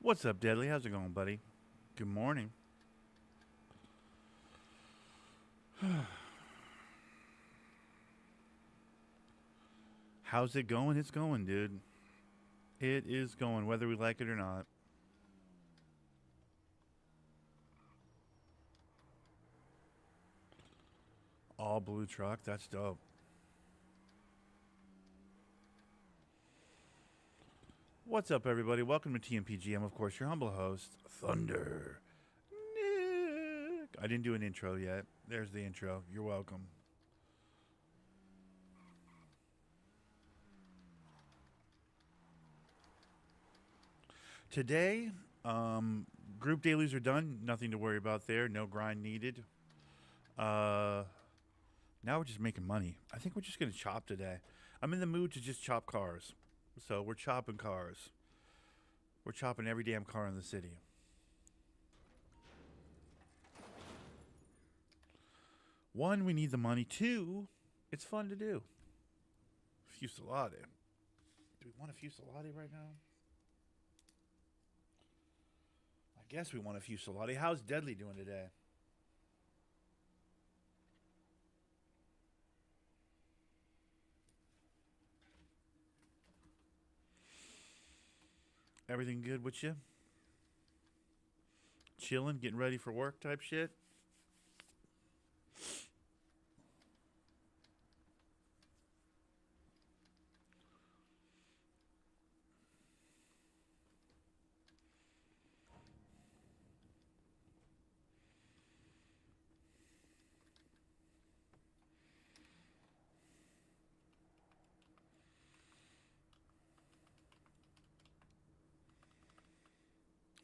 What's up, Deadly? How's it going, buddy? Good morning. How's it going? It's going, dude. It is going, whether we like it or not. All blue truck. That's dope. What's up, everybody? Welcome to TMPG. I'm, of course, your humble host, Thunder Nick. I didn't do an intro yet. There's the intro. You're welcome. Today, group dailies are done. Nothing to worry about there. No grind needed. Now we're just making money. I think we're just going to chop today. I'm in the mood to just chop cars. So we're chopping cars. We're chopping every damn car in the city. One, we need the money. Two, it's fun to do. Fusilade. Do we want a fusilade right now? I guess we want a fusilade. How's Deadly doing today? Everything good with you? Chilling, getting ready for work type shit?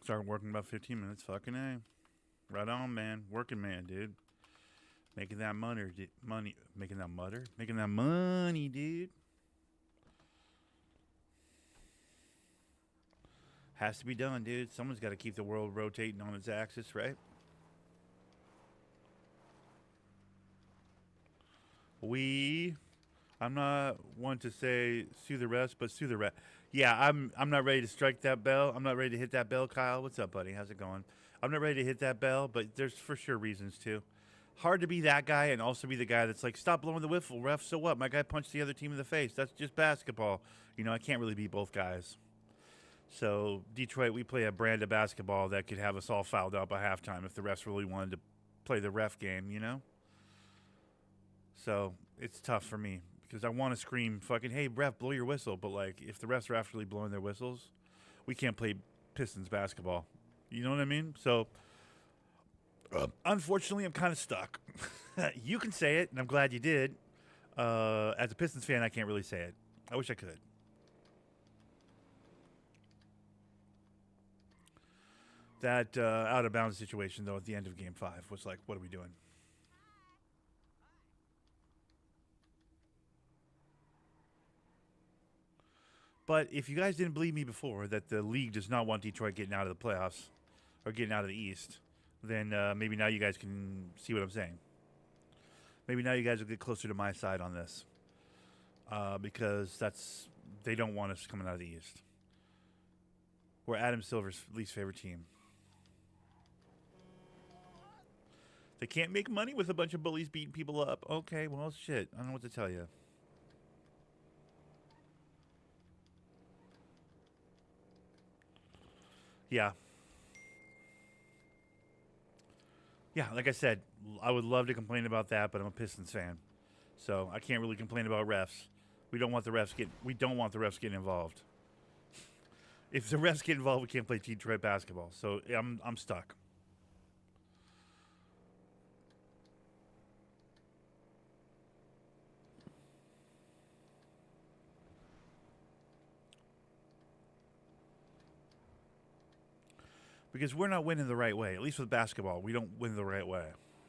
Start working about 15 minutes. Fucking A. Right on, man. Working man, dude. Making that money, making that mutter, making that money, dude. Has to be done, dude. Someone's got to keep the world rotating on its axis, right? I'm not one to say sue the rest, but sue the rest. Yeah, I'm not ready to strike that bell. I'm not ready to hit that bell, Kyle. What's up, buddy? How's it going? I'm not ready to hit that bell, but there's for sure reasons too. Hard to be that guy and also be the guy that's like, stop blowing the whistle, ref. So what? My guy punched the other team in the face. That's just basketball. You know, I can't really be both guys. So Detroit, we play a brand of basketball that could have us all fouled out by halftime if the refs really wanted to play the ref game. You know. So it's tough for me because I want to scream, fucking, hey, ref, blow your whistle. But, like, if the refs are actually blowing their whistles, we can't play Pistons basketball. You know what I mean? So, unfortunately, I'm kind of stuck. You can say it, and I'm glad you did. As a Pistons fan, I can't really say it. I wish I could. That out of bounds situation, though, at the end of Game 5 was like, what are we doing? But if you guys didn't believe me before that the league does not want Detroit getting out of the playoffs or getting out of the East, then maybe now you guys can see what I'm saying. Maybe now you guys will get closer to my side on this because they don't want us coming out of the East. We're Adam Silver's least favorite team. They can't make money with a bunch of bullies beating people up. Okay, well, shit. I don't know what to tell you. Yeah. Yeah, like I said, I would love to complain about that, but I'm a Pistons fan. So I can't really complain about refs. We don't want the refs getting involved. If the refs get involved, we can't play Detroit basketball. So I'm stuck. Because we're not winning the right way. At least with basketball, we don't win the right way.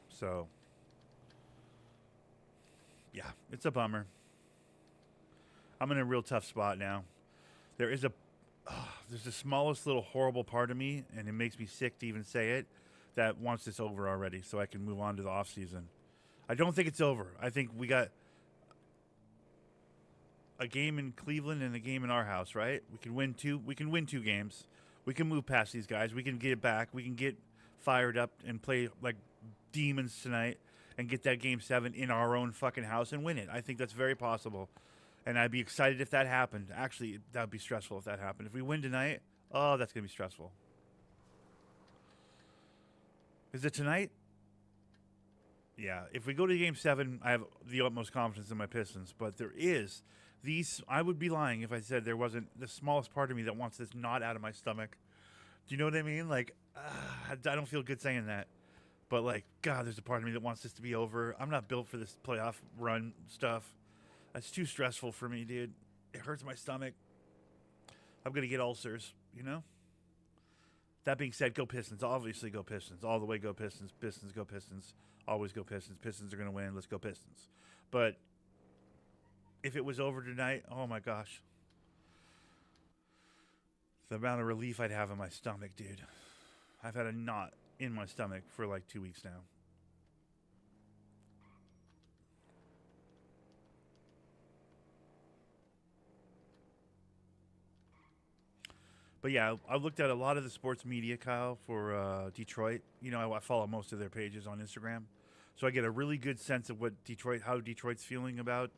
So, yeah, it's a bummer. I'm in a real tough spot now. There is there's the smallest little horrible part of me, and it makes me sick to even say it, that wants this over already so I can move on to the off season. I don't think it's over. I think we got a game in Cleveland and a game in our house, right? We can win two games. We can move past these guys. We can get it back. We can get fired up and play like demons tonight and get that game 7 in our own fucking house and win it. I think that's very possible. And I'd be excited if that happened. Actually, that would be stressful if that happened. If we win tonight, oh, that's going to be stressful. Is it tonight? Yeah. If we go to game 7, I have the utmost confidence in my Pistons. But there is these. I would be lying if I said there wasn't the smallest part of me that wants this knot out of my stomach. Do you know what I mean? Like, I don't feel good saying that. But, like, God, there's a part of me that wants this to be over. I'm not built for this playoff run stuff. That's too stressful for me, dude. It hurts my stomach. I'm going to get ulcers, you know? That being said, go Pistons. Obviously, go Pistons. All the way, go Pistons. Pistons, go Pistons. Always go Pistons. Pistons are going to win. Let's go Pistons. But if it was over tonight, oh, my gosh. The amount of relief I'd have in my stomach, dude. I've had a knot in my stomach for like 2 weeks now. But yeah, I looked at a lot of the sports media, Kyle, for Detroit. You know, I follow most of their pages on Instagram, so I get a really good sense of how Detroit's feeling about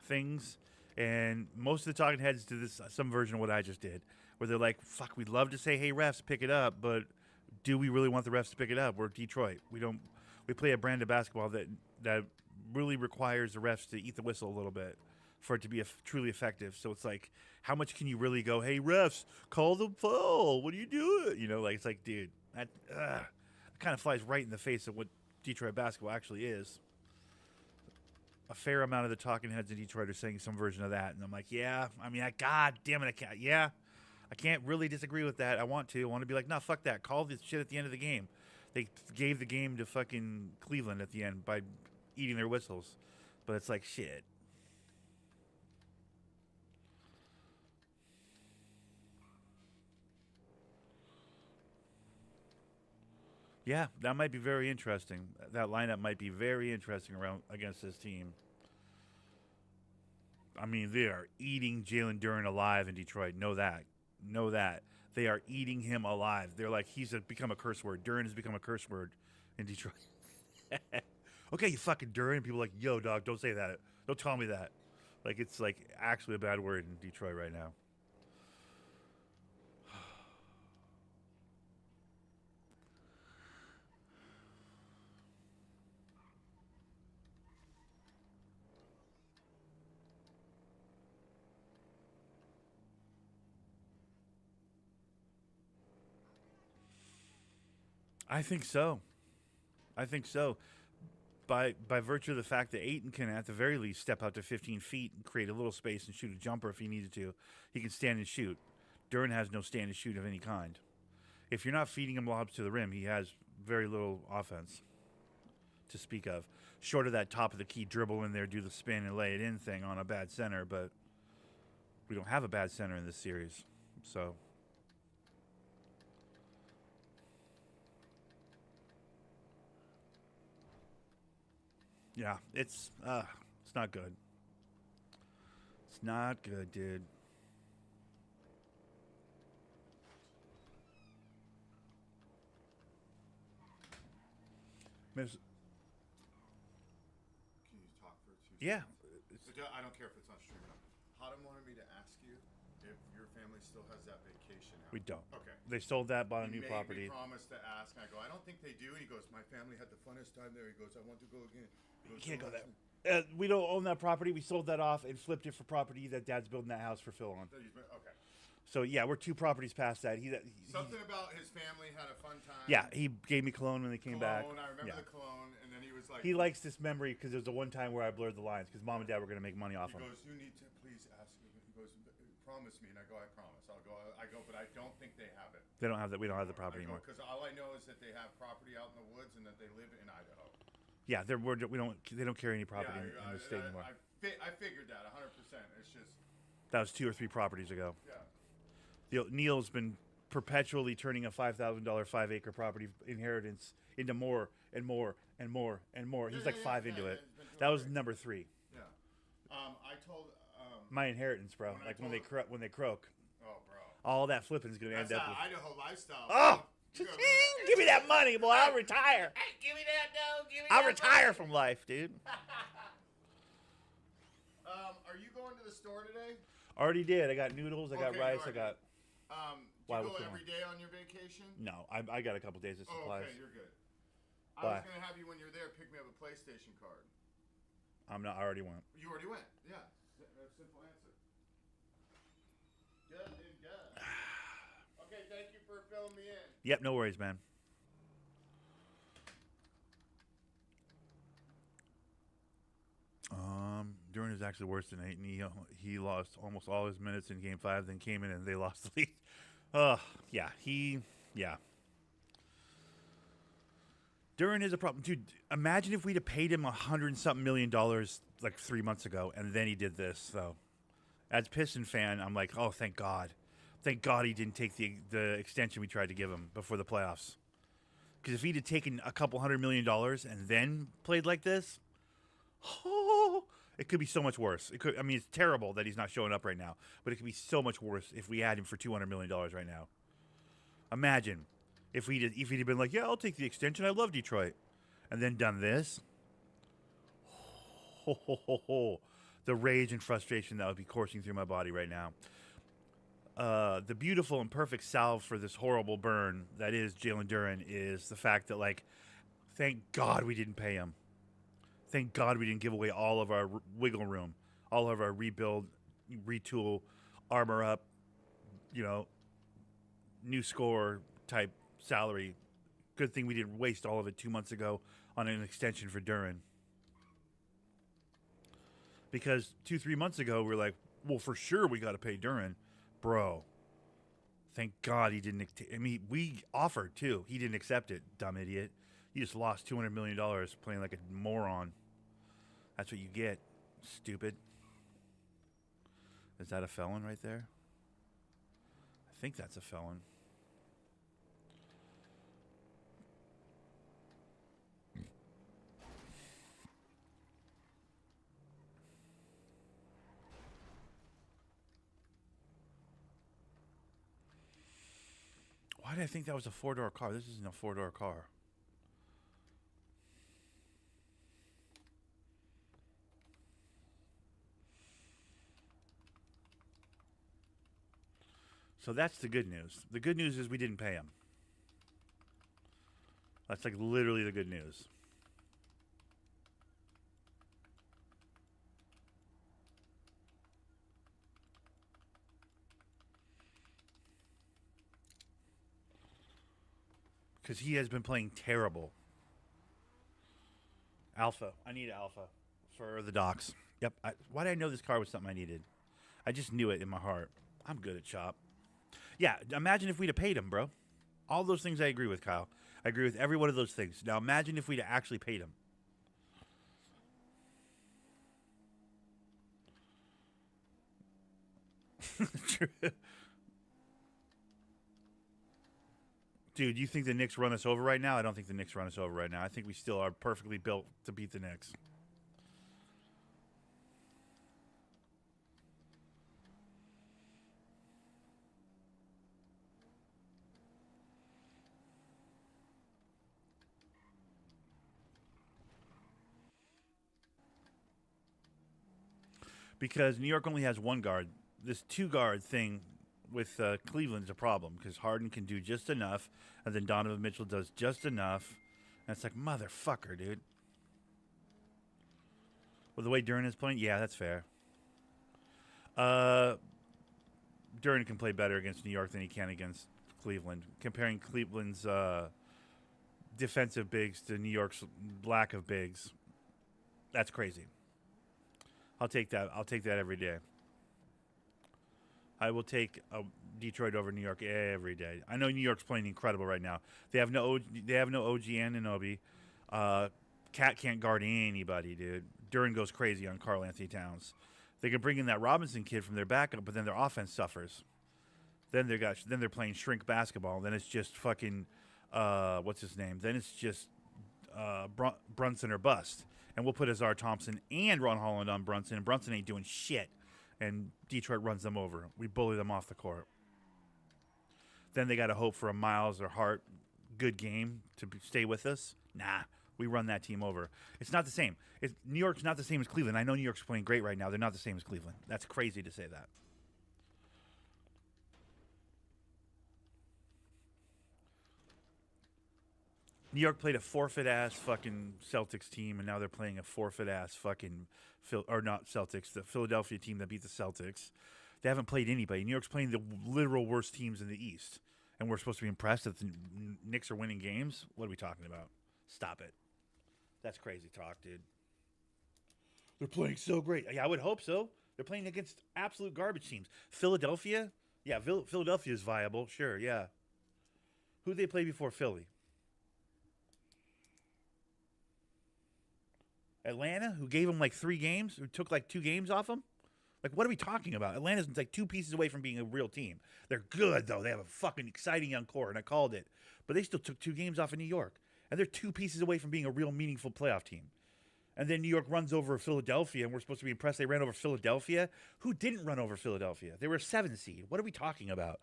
things. And most of the talking heads do this, some version of what I just did, where they're like, "Fuck, we'd love to say, hey refs, pick it up, but do we really want the refs to pick it up? We're Detroit. We play a brand of basketball that really requires the refs to eat the whistle a little bit for it to be truly effective. So it's like, how much can you really go, hey, refs, call the foul. What are you doing? You know, like, it's like, dude, that kind of flies right in the face of what Detroit basketball actually is. A fair amount of the talking heads in Detroit are saying some version of that. And I'm like, yeah, I mean, God damn it, I can't really disagree with that. I want to be like, nah, fuck that. Call this shit at the end of the game. They gave the game to fucking Cleveland at the end by eating their whistles. But it's like, shit. Yeah, that might be very interesting. That lineup might be very interesting around against this team. I mean, they are eating Jalen Duren alive in Detroit. Know that. They are eating him alive. They're like, become a curse word. Duren has become a curse word in Detroit. Okay, you fucking Duren. People are like, yo, dog, don't say that. Don't tell me that. Like, it's like actually a bad word in Detroit right now. I think so. By virtue of the fact that Ayton can, at the very least, step out to 15 feet and create a little space and shoot a jumper if he needed to. He can stand and shoot. Duren has no stand and shoot of any kind. If you're not feeding him lobs to the rim, he has very little offense to speak of. Short of that top of the key dribble in there, do the spin and lay it in thing on a bad center, but we don't have a bad center in this series. So... yeah, it's not good. It's not good, dude. Miss, Can you talk for 2 yeah, seconds? I don't care if it's on stream or not. Hodam wanted me to ask you if your family still has that vacation house. we don't. Okay. They sold that, bought a He new made property. me promise to ask, and I go, I don't think they do. And he goes, my family had the funnest time there. He goes, I want to go again. You can't go there. We don't own that property. We sold that off and flipped it for property that Dad's building that house for Phil on. Okay. So yeah, we're 2 properties past that. Something about his family had a fun time. Yeah, he gave me cologne when they came back. I remember Yeah. the cologne, and then he was like, He likes this memory because there was the one time where I blurred the lines because Mom and Dad were going to make money off he him. goes, you need to please ask me. He goes, promise me, and I go, I promise. I go, but I don't think they have it. They don't have that. We don't have the property anymore. Because all I know is that they have property out in the woods and that they live in Idaho. Yeah, they don't carry any property in the state anymore. I figured that 100%. It's just That was 2 or 3 properties ago. yeah. Neil's been perpetually turning a $5,000 5-acre property inheritance into more and more and more and more. He's like 5 into it. That was number 3. Yeah. I told My inheritance, bro. Like when they croak. oh, bro. All that flipping's gonna That's end up that with. Idaho lifestyle. Oh, You gotta give me that money, boy. I'll retire. Hey, give me that dough. Give me I'll that retire money. from life, dude. Are you going to the store today? Already did. I got noodles. I got Okay, rice. you I got. Do Why, you what's go going every day on your vacation? No, I got a couple days of Oh, supplies. okay, you're good. I Why? was gonna have you when you're there pick me up a PlayStation card. I'm not. I already went. You already went. Yeah. Simple answer. Good and good. Okay, thank you for filling me in. Yep. No worries, man. Duran is actually worse than Aiton. He lost almost all his minutes in Game 5, then came in and they lost the lead. Yeah. Duran is a problem, dude. Imagine if we'd have paid him $100-something million like 3 months ago, and then he did this. So, as Piston fan, I'm like, oh, thank God he didn't take the extension we tried to give him before the playoffs. Because if he'd have taken a couple $100 million and then played like this, oh, it could be so much worse. It's terrible that he's not showing up right now, but it could be so much worse if we had him for $200 million right now. Imagine if he'd have been like, yeah, I'll take the extension. I love Detroit, and then done this. The rage and frustration that would be coursing through my body right now. The beautiful and perfect salve for this horrible burn that is Jalen Duran is the fact that, like, thank God we didn't pay him. Thank God we didn't give away all of our wiggle room, all of our rebuild, retool, armor up, new score type salary. Good thing we didn't waste all of it 2 months ago on an extension for Duran. Because 2-3 months ago, we were like, well, for sure we got to pay Duran. Bro, thank God he didn't. We offered too. He didn't accept it, dumb idiot. You just lost $200 million playing like a moron. That's what you get, stupid. Is that a felon right there? I think that's a felon. Why did I think that was a 4-door car? This isn't a 4-door car. So that's the good news. The good news is we didn't pay him. That's like literally the good news. Because he has been playing terrible. Alpha. I need Alpha for the docks. Yep. Why did I know this car was something I needed? I just knew it in my heart. I'm good at shop. Yeah, imagine if we'd have paid him, bro. All those things I agree with, Kyle. I agree with every one of those things. Now imagine if we'd have actually paid him. True. Dude, you think the Knicks run us over right now? I don't think the Knicks run us over right now. I think we still are perfectly built to beat the Knicks. Because New York only has one guard. This two-guard thing with Cleveland is a problem because Harden can do just enough, and then Donovan Mitchell does just enough. And it's like, motherfucker, dude. Well, the way Duran is playing, yeah, that's fair. Duran can play better against New York than he can against Cleveland. Comparing Cleveland's defensive bigs to New York's lack of bigs, that's crazy. I'll take that. I'll take that every day. I will take Detroit over New York every day. I know New York's playing incredible right now. They have no OG Anunoby. Cat can't guard anybody, dude. Duran goes crazy on Karl Anthony Towns. They can bring in that Robinson kid from their backup, but then their offense suffers. Then they're playing shrink basketball. Then it's just fucking what's his name? Then it's just Brunson or bust. And we'll put Azar Thompson and Ron Holland on Brunson, and Brunson ain't doing shit. And Detroit runs them over. We bully them off the court. Then they got to hope for a Miles or Hart good game to stay with us. Nah, we run that team over. It's not the same. New York's not the same as Cleveland. I know New York's playing great right now. They're not the same as Cleveland. That's crazy to say that. New York played a forfeit-ass fucking Celtics team, and now they're playing a forfeit-ass fucking or not Celtics, the Philadelphia team that beat the Celtics. They haven't played anybody. New York's playing the literal worst teams in the East, and we're supposed to be impressed that the Knicks are winning games? What are we talking about? Stop it. That's crazy talk, dude. They're playing so great. Yeah, I would hope so. They're playing against absolute garbage teams. Philadelphia? Yeah, Philadelphia is viable. Sure, yeah. Who'd they play before Philly? Atlanta, who gave them like 3 games, who took like 2 games off them? Like, what are we talking about? Atlanta's like 2 pieces away from being a real team. They're good, though. They have a fucking exciting young core, and I called it. But they still took 2 games off of New York. And they're 2 pieces away from being a real meaningful playoff team. And then New York runs over Philadelphia, and we're supposed to be impressed they ran over Philadelphia. Who didn't run over Philadelphia? They were a 7 seed. What are we talking about?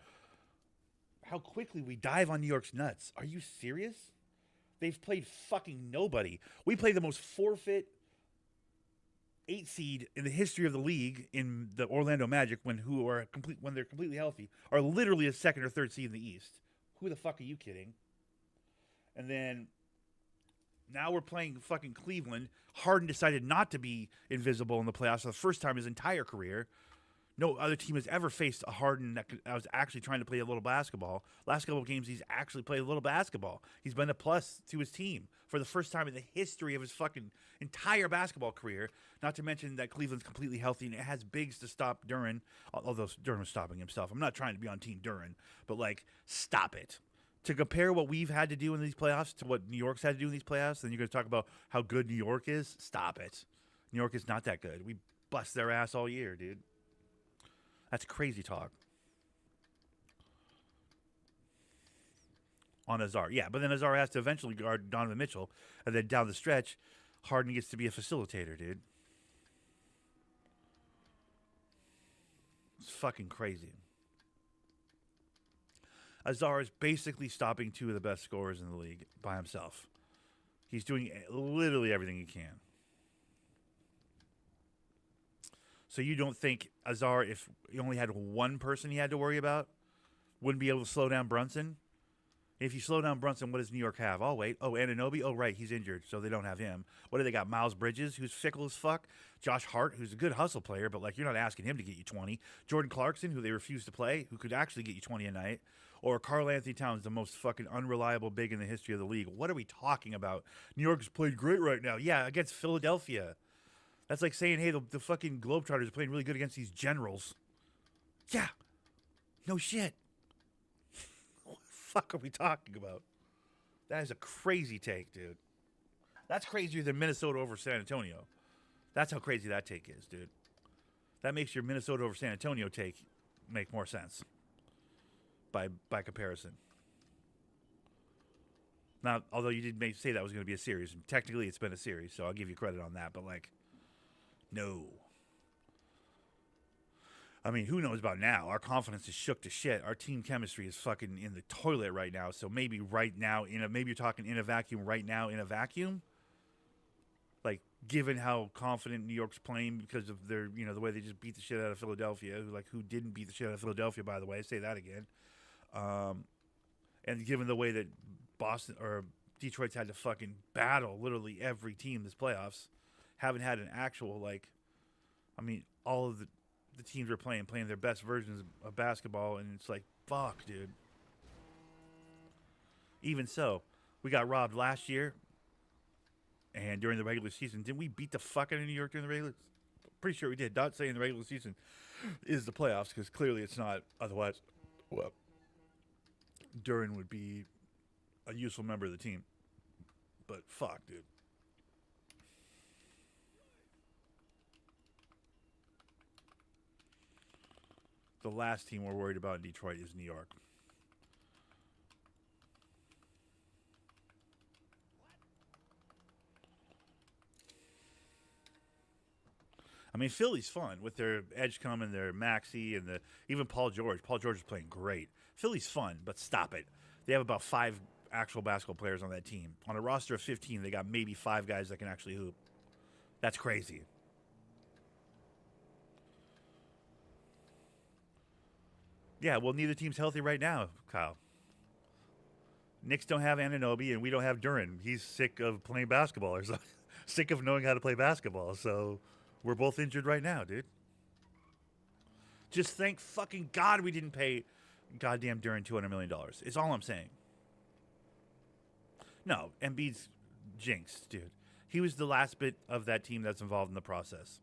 How quickly we dive on New York's nuts. Are you serious? They've played fucking nobody. We play the most forfeit 8 seed in the history of the league in the Orlando Magic when they're completely healthy, are literally a 2nd or 3rd seed in the East. Who the fuck are you kidding? And then now we're playing fucking Cleveland. Harden decided not to be invisible in the playoffs for the first time in his entire career. No other team has ever faced a Harden that was actually trying to play a little basketball. Last couple of games, he's actually played a little basketball. He's been a plus to his team for the first time in the history of his fucking entire basketball career. Not to mention that Cleveland's completely healthy and it has bigs to stop Duran, although Duran was stopping himself. I'm not trying to be on Team Duran, but, like, stop it. To compare what we've had to do in these playoffs to what New York's had to do in these playoffs, then you're going to talk about how good New York is? Stop it. New York is not that good. We bust their ass all year, dude. That's crazy talk. On Azar. Yeah, but then Azar has to eventually guard Donovan Mitchell. And then down the stretch, Harden gets to be a facilitator, dude. It's fucking crazy. Azar is basically stopping 2 of the best scorers in the league by himself. He's doing literally everything he can. So you don't think Azar, if he only had 1 person he had to worry about, wouldn't be able to slow down Brunson? If you slow down Brunson, what does New York have? Oh, wait. Oh, Anunoby? Oh, right. He's injured, so they don't have him. What do they got? Miles Bridges, who's fickle as fuck. Josh Hart, who's a good hustle player, but, like, you're not asking him to get you 20. Jordan Clarkson, who they refuse to play, who could actually get you 20 a night. Or Karl Anthony Towns, the most fucking unreliable big in the history of the league. What are we talking about? New York's played great right now. Yeah, against Philadelphia. That's like saying, hey, the fucking Globetrotters are playing really good against these Generals. Yeah. No shit. What the fuck are we talking about? That is a crazy take, dude. That's crazier than Minnesota over San Antonio. That's how crazy that take is, dude. That makes your Minnesota over San Antonio take make more sense by comparison. Now, although you did say that was going to be a series, and technically it's been a series, so I'll give you credit on that, but, like, no. I mean, who knows about now? Our confidence is shook to shit. Our team chemistry is fucking in the toilet right now. So maybe right now, maybe you're talking in a vacuum right now in a vacuum. Like, given how confident New York's playing because of their, the way they just beat the shit out of Philadelphia. Who didn't beat the shit out of Philadelphia, by the way. I say that again. And given the way that Boston or Detroit's had to fucking battle literally every team this playoffs, haven't had an actual, all of the teams are playing their best versions of basketball, and it's like, fuck, dude. Even so, we got robbed last year, and during the regular season, didn't we beat the fuck out of New York during the regular? Pretty sure we did. Not saying the regular season is the playoffs, because clearly it's not. Otherwise, well, Duran would be a useful member of the team. But fuck, dude. The last team we're worried about in Detroit is New York. I mean, Philly's fun with their edge coming, their Maxey, and even Paul George. Paul George is playing great. Philly's fun, but stop it. They have about 5 actual basketball players on that team. On a roster of 15, they got maybe 5 guys that can actually hoop. That's crazy. Yeah, well, neither team's healthy right now, Kyle. Knicks don't have Anunoby, and we don't have Duran. He's sick of playing basketball or something. Sick of knowing how to play basketball. So we're both injured right now, dude. Just thank fucking God we didn't pay goddamn Duran $200 million. It's all I'm saying. No, Embiid's jinxed, dude. He was the last bit of that team that's involved in the process.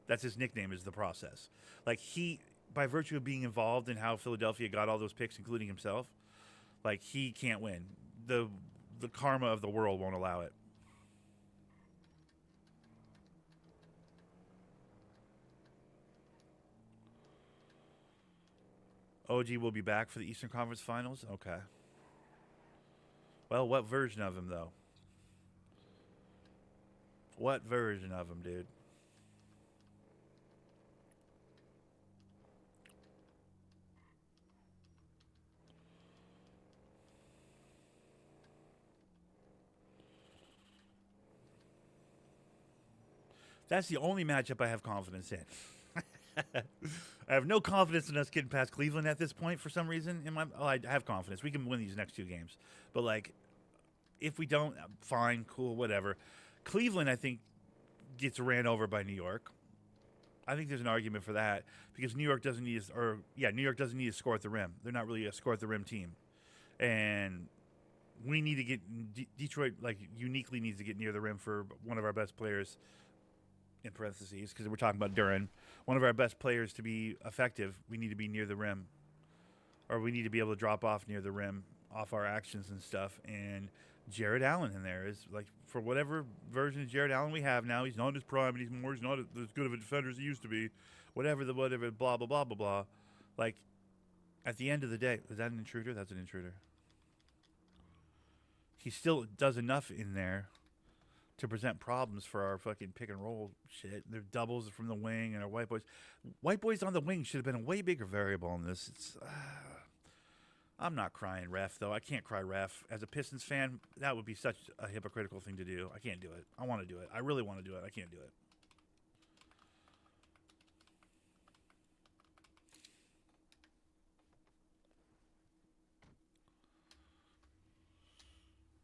That's his nickname, is the process. Like, he, by virtue of being involved in how Philadelphia got all those picks, including himself, like, he can't win. The karma of the world won't allow it. OG will be back for the Eastern Conference Finals? Okay. Well, what version of him, though? What version of him, dude? That's the only matchup I have confidence in. I have no confidence in us getting past Cleveland at this point for some reason. I have confidence. We can win these next 2 games. But, like, if we don't, fine, cool, whatever. Cleveland, I think, gets ran over by New York. I think there's an argument for that because New York doesn't need to score at the rim. They're not really a score at the rim team. And we need to get Detroit, like, uniquely needs to get near the rim for one of our best players, in parentheses, because we're talking about Duran. One of our best players to be effective, we need to be near the rim. Or we need to be able to drop off near the rim off our actions and stuff. And Jared Allen in there is, like, for whatever version of Jared Allen we have now, he's not in his prime, and he's not as good of a defender as he used to be. Whatever, blah, blah, blah, blah, blah. Like, at the end of the day, is that an intruder? That's an intruder. He still does enough in there to present problems for our fucking pick and roll shit. Their doubles from the wing and our white boys. White boys on the wing should have been a way bigger variable in this. I'm not crying ref, though. I can't cry ref. As a Pistons fan, that would be such a hypocritical thing to do. I can't do it. I want to do it. I really want to do it. I can't do it.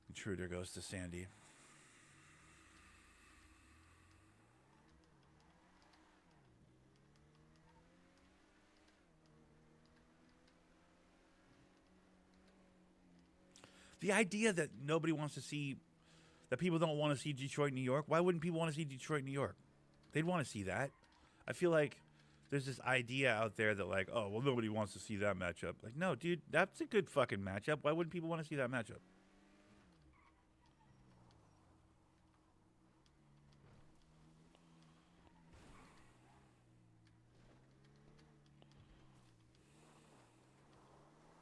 Intruder goes to Sandy. The idea that nobody wants to see, that people don't want to see Detroit, New York. Why wouldn't people want to see Detroit, New York? They'd want to see that. I feel like there's this idea out there that, like, oh, well, nobody wants to see that matchup. Like, no, dude, that's a good fucking matchup. Why wouldn't people want to see that matchup?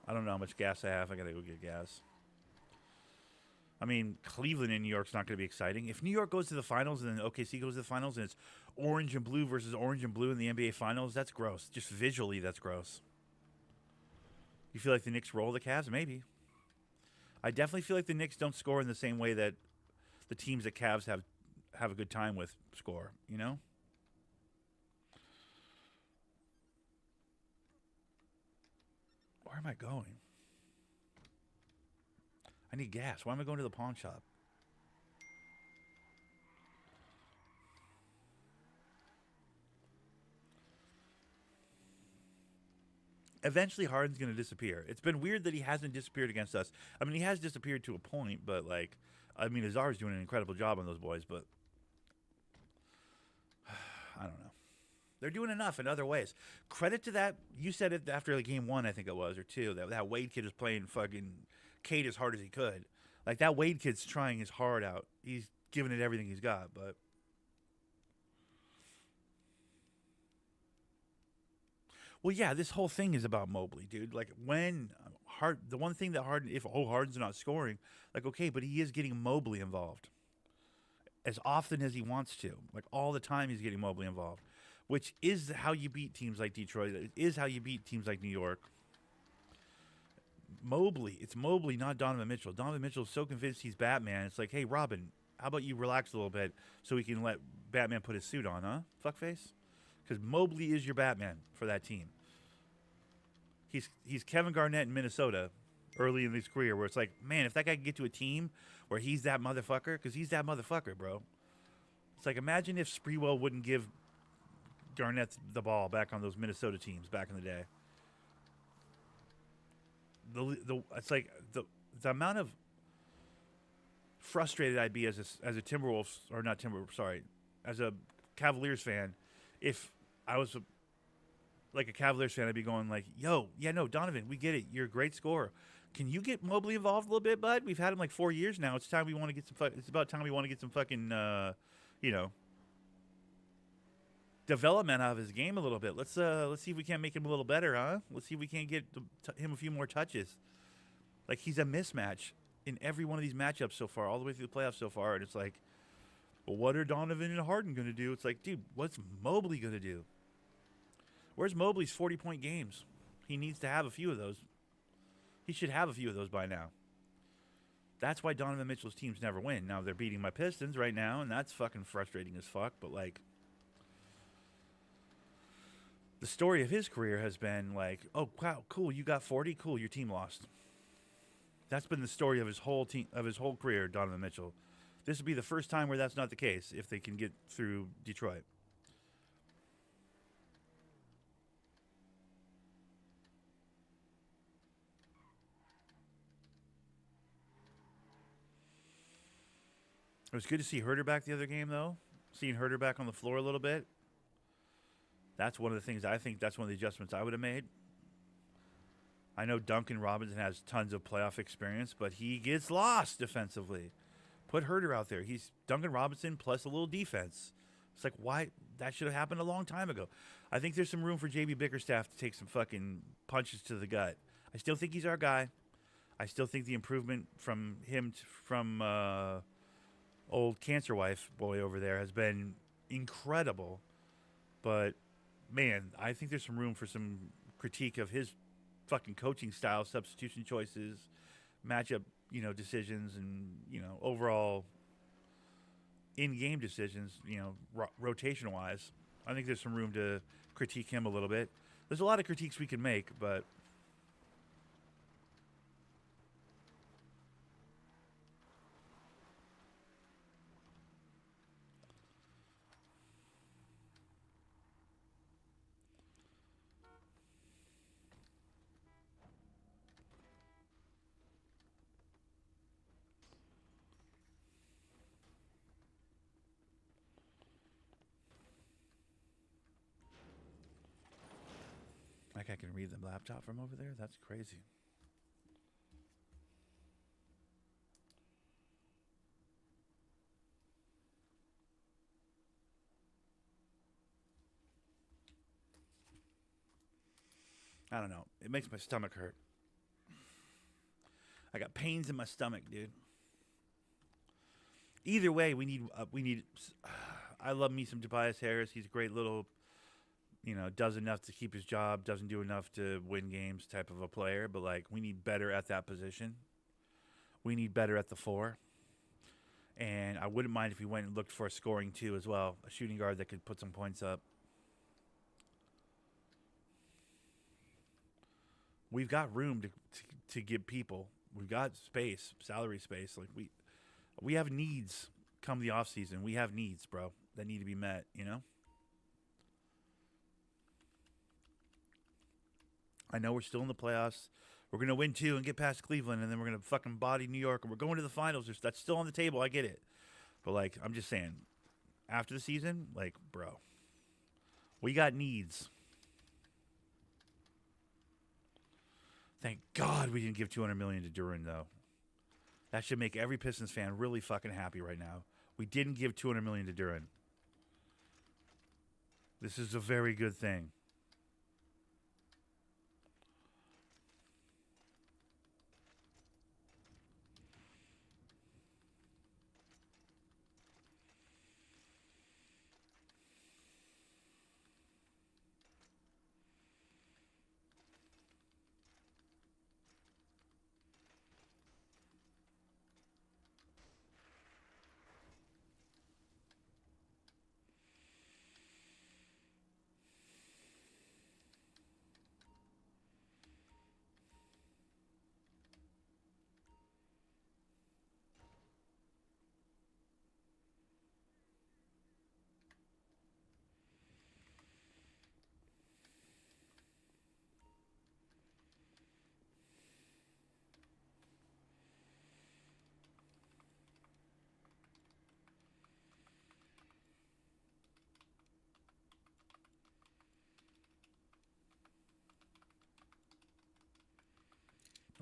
I don't know how much gas I have. I gotta go get gas. I mean, Cleveland and New York's not going to be exciting. If New York goes to the finals and then OKC goes to the finals and it's orange and blue versus orange and blue in the NBA finals, that's gross. Just visually, that's gross. You feel like the Knicks roll the Cavs? Maybe. I definitely feel like the Knicks don't score in the same way that the teams that Cavs have a good time with score, you know? Where am I going? I need gas. Why am I going to the pawn shop? Eventually, Harden's going to disappear. It's been weird that he hasn't disappeared against us. I mean, he has disappeared to a point, but, like, I mean, Azar's doing an incredible job on those boys, but I don't know. They're doing enough in other ways. Credit to that. You said it after like game 1, I think it was, or 2, that Wade kid was playing fucking Cade as hard as he could. Like, that Wade kid's trying his heart out. He's giving it everything he's got, but well, yeah, this whole thing is about Mobley, dude. Like, when the one thing that Harden, if Harden's not scoring, like, okay, but he is getting Mobley involved as often as he wants to. Like, all the time he's getting Mobley involved. which is how you beat teams like Detroit. It is how you beat teams like New York. Mobley, it's Mobley, not Donovan Mitchell. Donovan Mitchell's so convinced he's Batman. It's like, hey, Robin, how about you relax a little bit so we can let Batman put his suit on, huh? Fuckface? Because Mobley is your Batman for that team. He's Kevin Garnett in Minnesota early in his career, where it's like, man, if that guy can get to a team where he's that motherfucker, because he's that motherfucker, bro. It's like, imagine if Sprewell wouldn't give Garnett the ball back on those Minnesota teams back in the day. It's like the amount of frustrated I'd be as a Timberwolves, or not Timberwolves, sorry, as a Cavaliers fan, if I was like a Cavaliers fan, I'd be going like, yo, yeah, no, Donovan, we get it. You're a great scorer. Can you get Mobley involved a little bit, bud? We've had him like 4 years now. It's time we want to get some. It's about time we want to get some fucking, development out of his game a little bit. Let's see if we can't make him a little better, huh? Let's see if we can't get him a few more touches. Like, he's a mismatch in every one of these matchups so far, all the way through the playoffs so far. And it's like, well, what are Donovan and Harden going to do? It's like, dude, what's Mobley going to do? Where's Mobley's 40-point games? He needs to have a few of those. He should have a few of those by now. That's why Donovan Mitchell's teams never win. Now, they're beating my Pistons right now, and that's fucking frustrating as fuck. But, like, the story of his career has been like, oh, wow, cool, you got 40, cool, your team lost. That's been the story of his whole career, Donovan Mitchell. This would be the first time where that's not the case if they can get through Detroit. It was good to see Herter back the other game, though. Seeing Herter back on the floor a little bit. That's one of the things I think that's one of the adjustments I would have made. I know Duncan Robinson has tons of playoff experience, but he gets lost defensively. Put Herter out there. He's Duncan Robinson plus a little defense. It's like, why? That should have happened a long time ago. I think there's some room for JB Bickerstaff to take some fucking punches to the gut. I still think he's our guy. I still think the improvement from him from old cancer wife boy over there has been incredible. But, man, I think there's some room for some critique of his fucking coaching style, substitution choices, matchup, decisions, and, overall in-game decisions, rotation-wise. I think there's some room to critique him a little bit. There's a lot of critiques we can make, but like I can read the laptop from over there? That's crazy. I don't know. It makes my stomach hurt. I got pains in my stomach, dude. Either way, we need. I love me some Tobias Harris. He's a great little, does enough to keep his job, doesn't do enough to win games type of a player. But, like, we need better at that position. We need better at the 4. And I wouldn't mind if we went and looked for a scoring 2 as well. A shooting guard that could put some points up. We've got room to give people. We've got space, salary space. Like, we have needs come the offseason. We have needs, bro, that need to be met, I know we're still in the playoffs. We're going to win 2 and get past Cleveland, and then we're going to fucking body New York, and we're going to the finals. That's still on the table. I get it. But, like, I'm just saying, after the season, like, bro, we got needs. Thank God we didn't give $200 million to Duran, though. That should make every Pistons fan really fucking happy right now. We didn't give $200 million to Duran. This is a very good thing.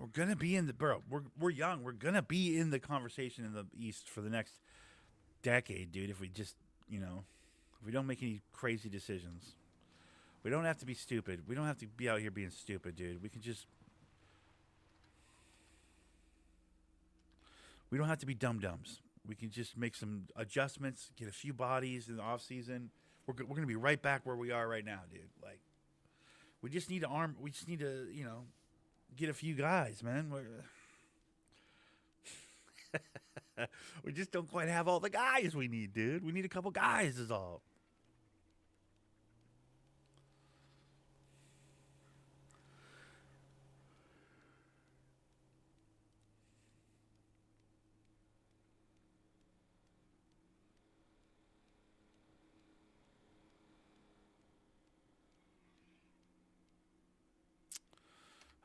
We're gonna be in the bro. We're young. We're gonna be in the conversation in the East for the next decade, dude. If we just, if we don't make any crazy decisions, we don't have to be stupid. We don't have to be out here being stupid, dude. We can just. We don't have to be dum dums. We can just make some adjustments, get a few bodies in the off season. We're gonna be right back where we are right now, dude. Like, we just need to arm. We just need to, get a few guys, man. We just don't quite have all the guys we need, dude. We need a couple guys, is all.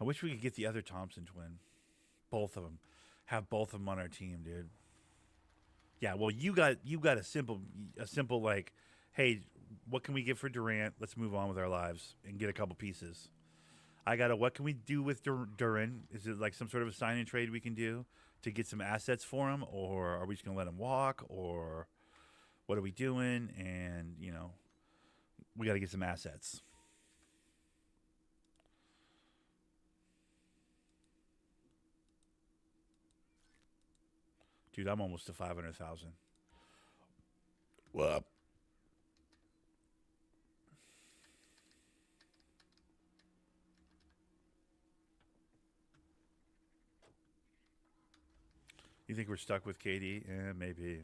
I wish we could get the other Thompson twin. Both of them. Have both of them on our team, dude. Yeah, well, you got a simple like, hey, what can we get for Durant? Let's move on with our lives and get a couple pieces. I got a what can we do with Duran? Is it like some sort of a sign and trade we can do to get some assets for him, or are we just gonna let him walk, or what are we doing? And we got to get some assets. Dude, I'm almost to 500,000. Well, you think we're stuck with KD? Yeah, maybe.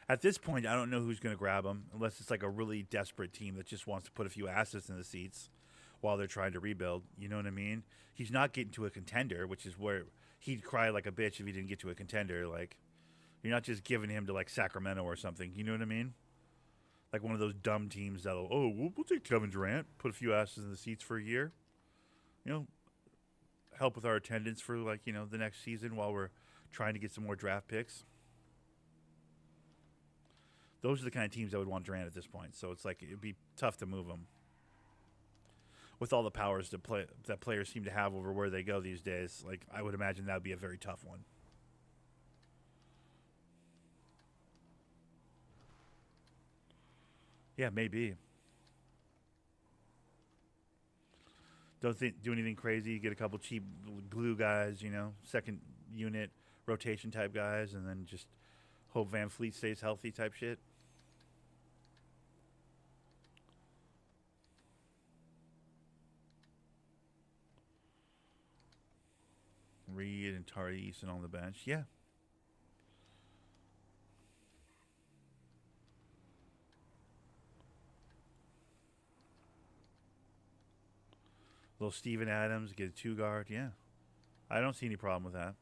At this point, I don't know who's going to grab him unless it's like a really desperate team that just wants to put a few assets in the seats while they're trying to rebuild. You know what I mean? He's not getting to a contender, which is where he'd cry like a bitch if he didn't get to a contender. Like, you're not just giving him to like Sacramento or something. You know what I mean? Like one of those dumb teams that'll, we'll take Kevin Durant, put a few asses in the seats for a year. Help with our attendance for like, the next season while we're trying to get some more draft picks. Those are the kind of teams that would want Durant at this point. So it's like it'd be tough to move him with all the powers that players seem to have over where they go these days. Like, I would imagine that would be a very tough one. Yeah, maybe. Don't do anything crazy. Get a couple cheap glue guys, second unit rotation type guys, and then just hope Van Fleet stays healthy type shit. Reed and Tari Eason on the bench. Yeah. Little Steven Adams, get a 2-guard. Yeah. I don't see any problem with that.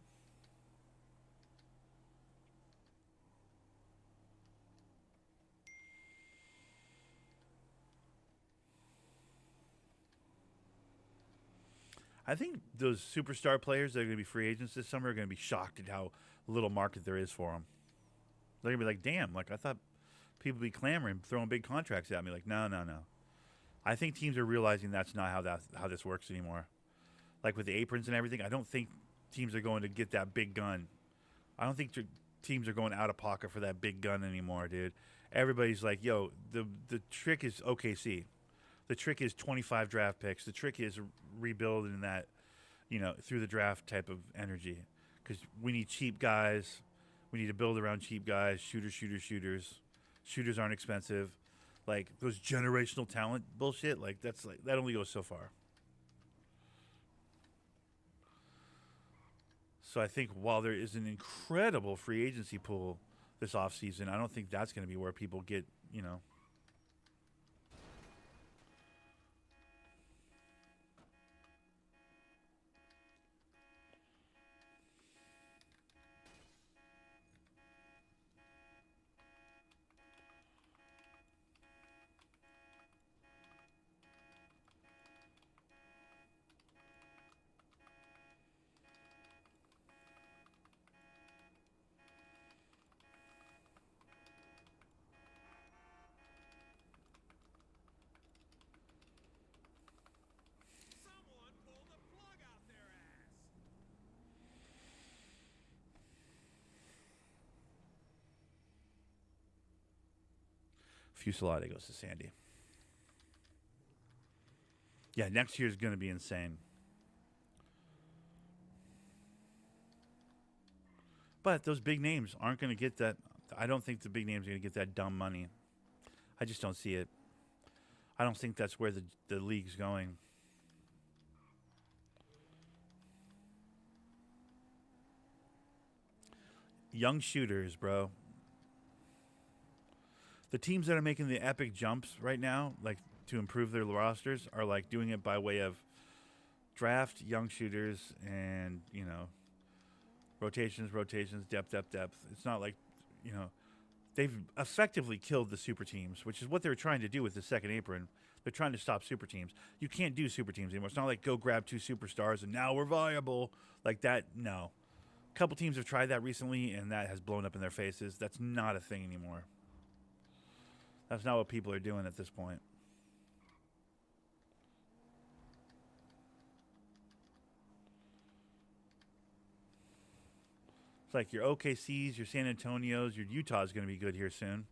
I think those superstar players that are going to be free agents this summer are going to be shocked at how little market there is for them. They're going to be like, damn, like I thought people would be clamoring, throwing big contracts at me. Like, no. I think teams are realizing that's not how this works anymore. Like with the aprons and everything, I don't think teams are going to get that big gun. I don't think teams are going out of pocket for that big gun anymore, dude. Everybody's like, yo, the trick is OKC. The trick is 25 draft picks. The trick is rebuilding that, through the draft type of energy. Because we need cheap guys. We need to build around cheap guys. Shooters. Shooters aren't expensive. Like, those generational talent bullshit, like, that only goes so far. So I think while there is an incredible free agency pool this offseason, I don't think that's going to be where people get, Fusilade goes to Sandy. Yeah, next year's going to be insane. But those big names aren't going to get that. I don't think the big names are going to get that dumb money. I just don't see it. I don't think that's where the league's going. Young shooters, bro. The teams that are making the epic jumps right now, like to improve their rosters, are like doing it by way of draft young shooters and, you know, rotations, depth. It's not like, you know, they've effectively killed the super teams, which is what they're trying to do with the second apron. They're trying to stop super teams. You can't do super teams anymore. It's not like go grab 2 superstars and now we're viable. Like that, no. A couple teams have tried that recently, and that has blown up in their faces. That's not a thing anymore. That's not what people are doing at this point. It's like your OKCs, your San Antonios, your Utah's going to be good here soon.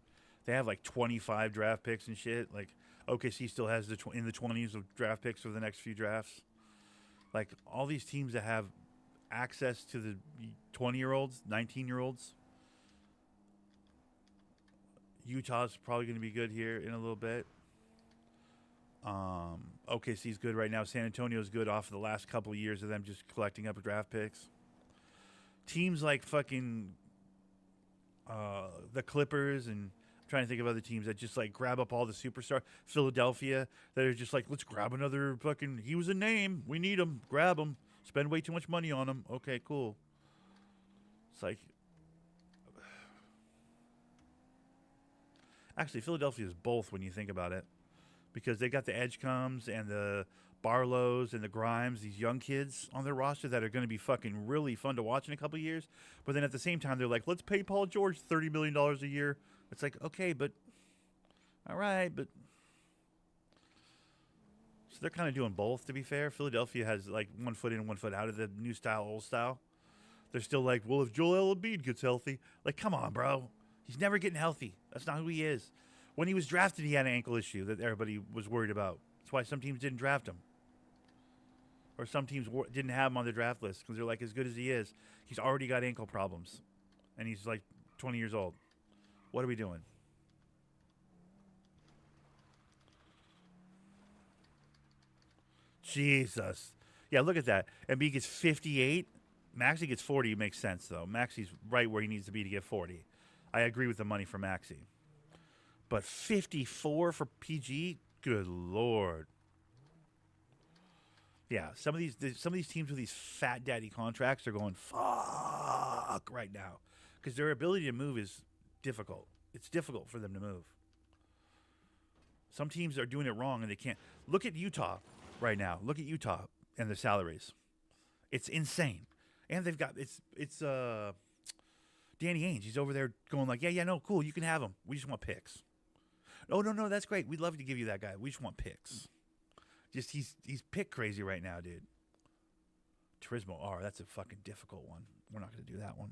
They have like 25 draft picks and shit. Like OKC still has in the 20s of draft picks for the next few drafts. Like all these teams that have access to the 20-year-olds, 19-year-olds. Utah's probably going to be good here in a little bit. OKC's good right now. San Antonio's good off of the last couple of years of them just collecting up draft picks. Teams like fucking the Clippers, and I'm trying to think of other teams that just like grab up all the superstars. Philadelphia, that are just like, let's grab another fucking, he was a name, we need him, grab him. Spend way too much money on him. Okay, cool. It's like, actually, Philadelphia is both when you think about it, because they got the Edgecombs and the Barlows and the Grimes, these young kids on their roster that are going to be fucking really fun to watch in a couple of years. But then at the same time, they're like, let's pay Paul George $30 million a year. It's like, okay, but all right, but. So they're kind of doing both, to be fair. Philadelphia has like 1 foot in, 1 foot out of the new style, old style. They're still like, well, if Joel Embiid gets healthy, like, come on, bro. He's never getting healthy. That's not who he is. When he was drafted, he had an ankle issue that everybody was worried about. That's why some teams didn't draft him. Or some teams didn't have him on the draft list because they're like, as good as he is, he's already got ankle problems. And he's like 20 years old. What are we doing? Jesus. Yeah, look at that. Embiid gets 58. Maxey gets 40. Makes sense, though. Maxey's right where he needs to be to get 40. I agree with the money for Maxey. But 54 for PG? Good Lord. Yeah, some of these teams with these fat daddy contracts are going fuck right now because their ability to move is difficult. It's difficult for them to move. Some teams are doing it wrong and they can't. Look at Utah right now. Look at Utah and the salaries. It's insane. And they've got it's Danny Ainge. He's over there going like, yeah, no, cool, you can have him. We just want picks. No, that's great. We'd love to give you that guy. We just want picks. Just he's pick crazy right now, dude. Turismo R, that's a fucking difficult one. We're not going to do that one.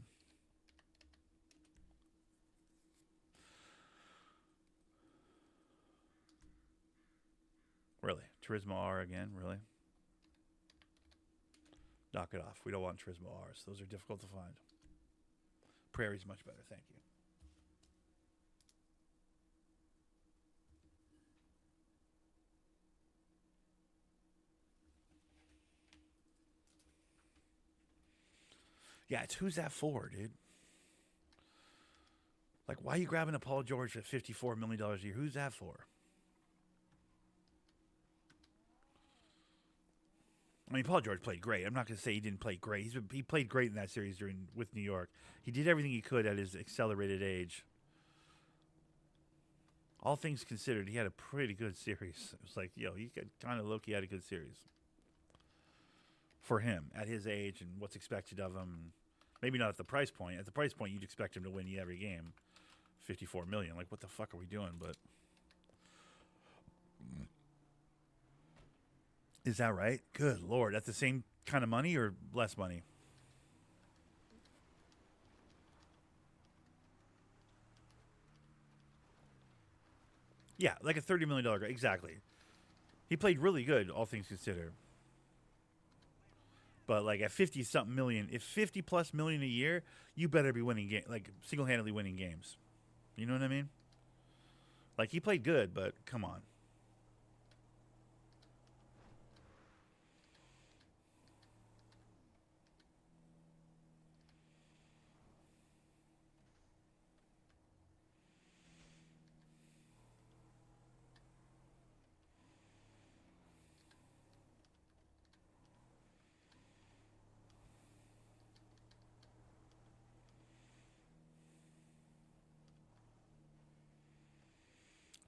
Really? Turismo R again? Really? Knock it off. We don't want Turismo R's. Those are difficult to find. Prairie's much better. Thank you. Yeah, it's who's that for, dude? Like, why are you grabbing a Paul George at $54 million a year? Who's that for? I mean, Paul George played great. I'm not going to say he didn't play great. He played great in that series with New York. He did everything he could at his accelerated age. All things considered, he had a pretty good series. It was like, he kind of low-key had a good series. For him, at his age and what's expected of him. Maybe not at the price point. At the price point, you'd expect him to win every game. $54 million. Like, what the fuck are we doing? But is that right? Good Lord. At the same kind of money or less money? Yeah, like a $30 million guy. Exactly. He played really good, all things considered. But like at 50 something million, if 50 plus million a year, you better be winning like single handedly winning games. You know what I mean? Like he played good, but come on.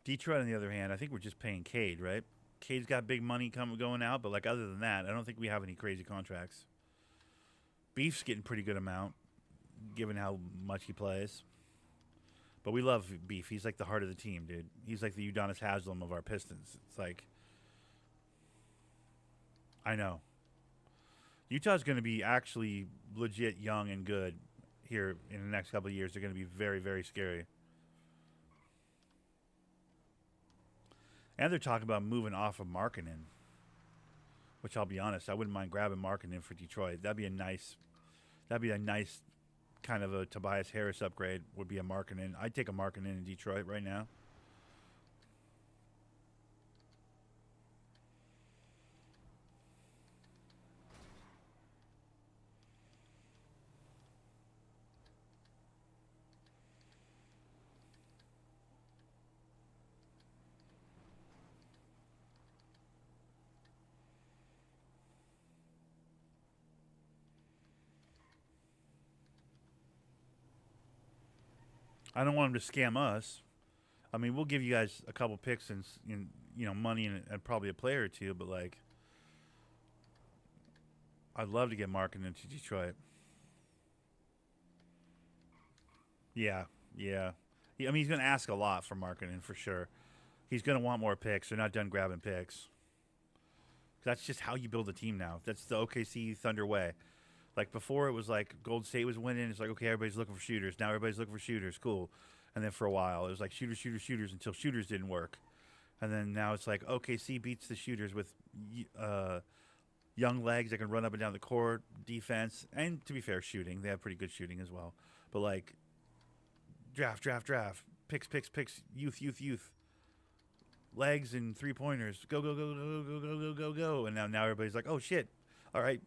Detroit, on the other hand, I think we're just paying Cade, right? Cade's got big money coming going out, but like other than that, I don't think we have any crazy contracts. Beef's getting pretty good amount, given how much he plays. But we love Beef. He's like the heart of the team, dude. He's like the Udonis Haslam of our Pistons. It's like, I know. Utah's going to be actually legit young and good here in the next couple of years. They're going to be very, very scary. And they're talking about moving off of Markkanen, which I'll be honest, I wouldn't mind grabbing Markkanen for Detroit. That'd be a nice kind of a Tobias Harris upgrade. Would be a Markkanen. I'd take a Markkanen in Detroit right now. I don't want them to scam us. I mean, we'll give you guys a couple picks and money and probably a player or two, but like, I'd love to get Markkanen into Detroit. Yeah, yeah. I mean, he's going to ask a lot for Markkanen for sure. He's going to want more picks. They're not done grabbing picks. That's just how you build a team now. That's the OKC Thunder way. Like before, it was like Golden State was winning. It's like, okay, everybody's looking for shooters. Now everybody's looking for shooters. Cool. And then for a while, it was like shooters, shooters, shooters until shooters didn't work. And then now it's like OKC beats the shooters with young legs that can run up and down the court, defense, and to be fair, shooting. They have pretty good shooting as well. But like draft, picks, youth. Legs and 3-pointers. Go. And now everybody's like, oh shit. All right.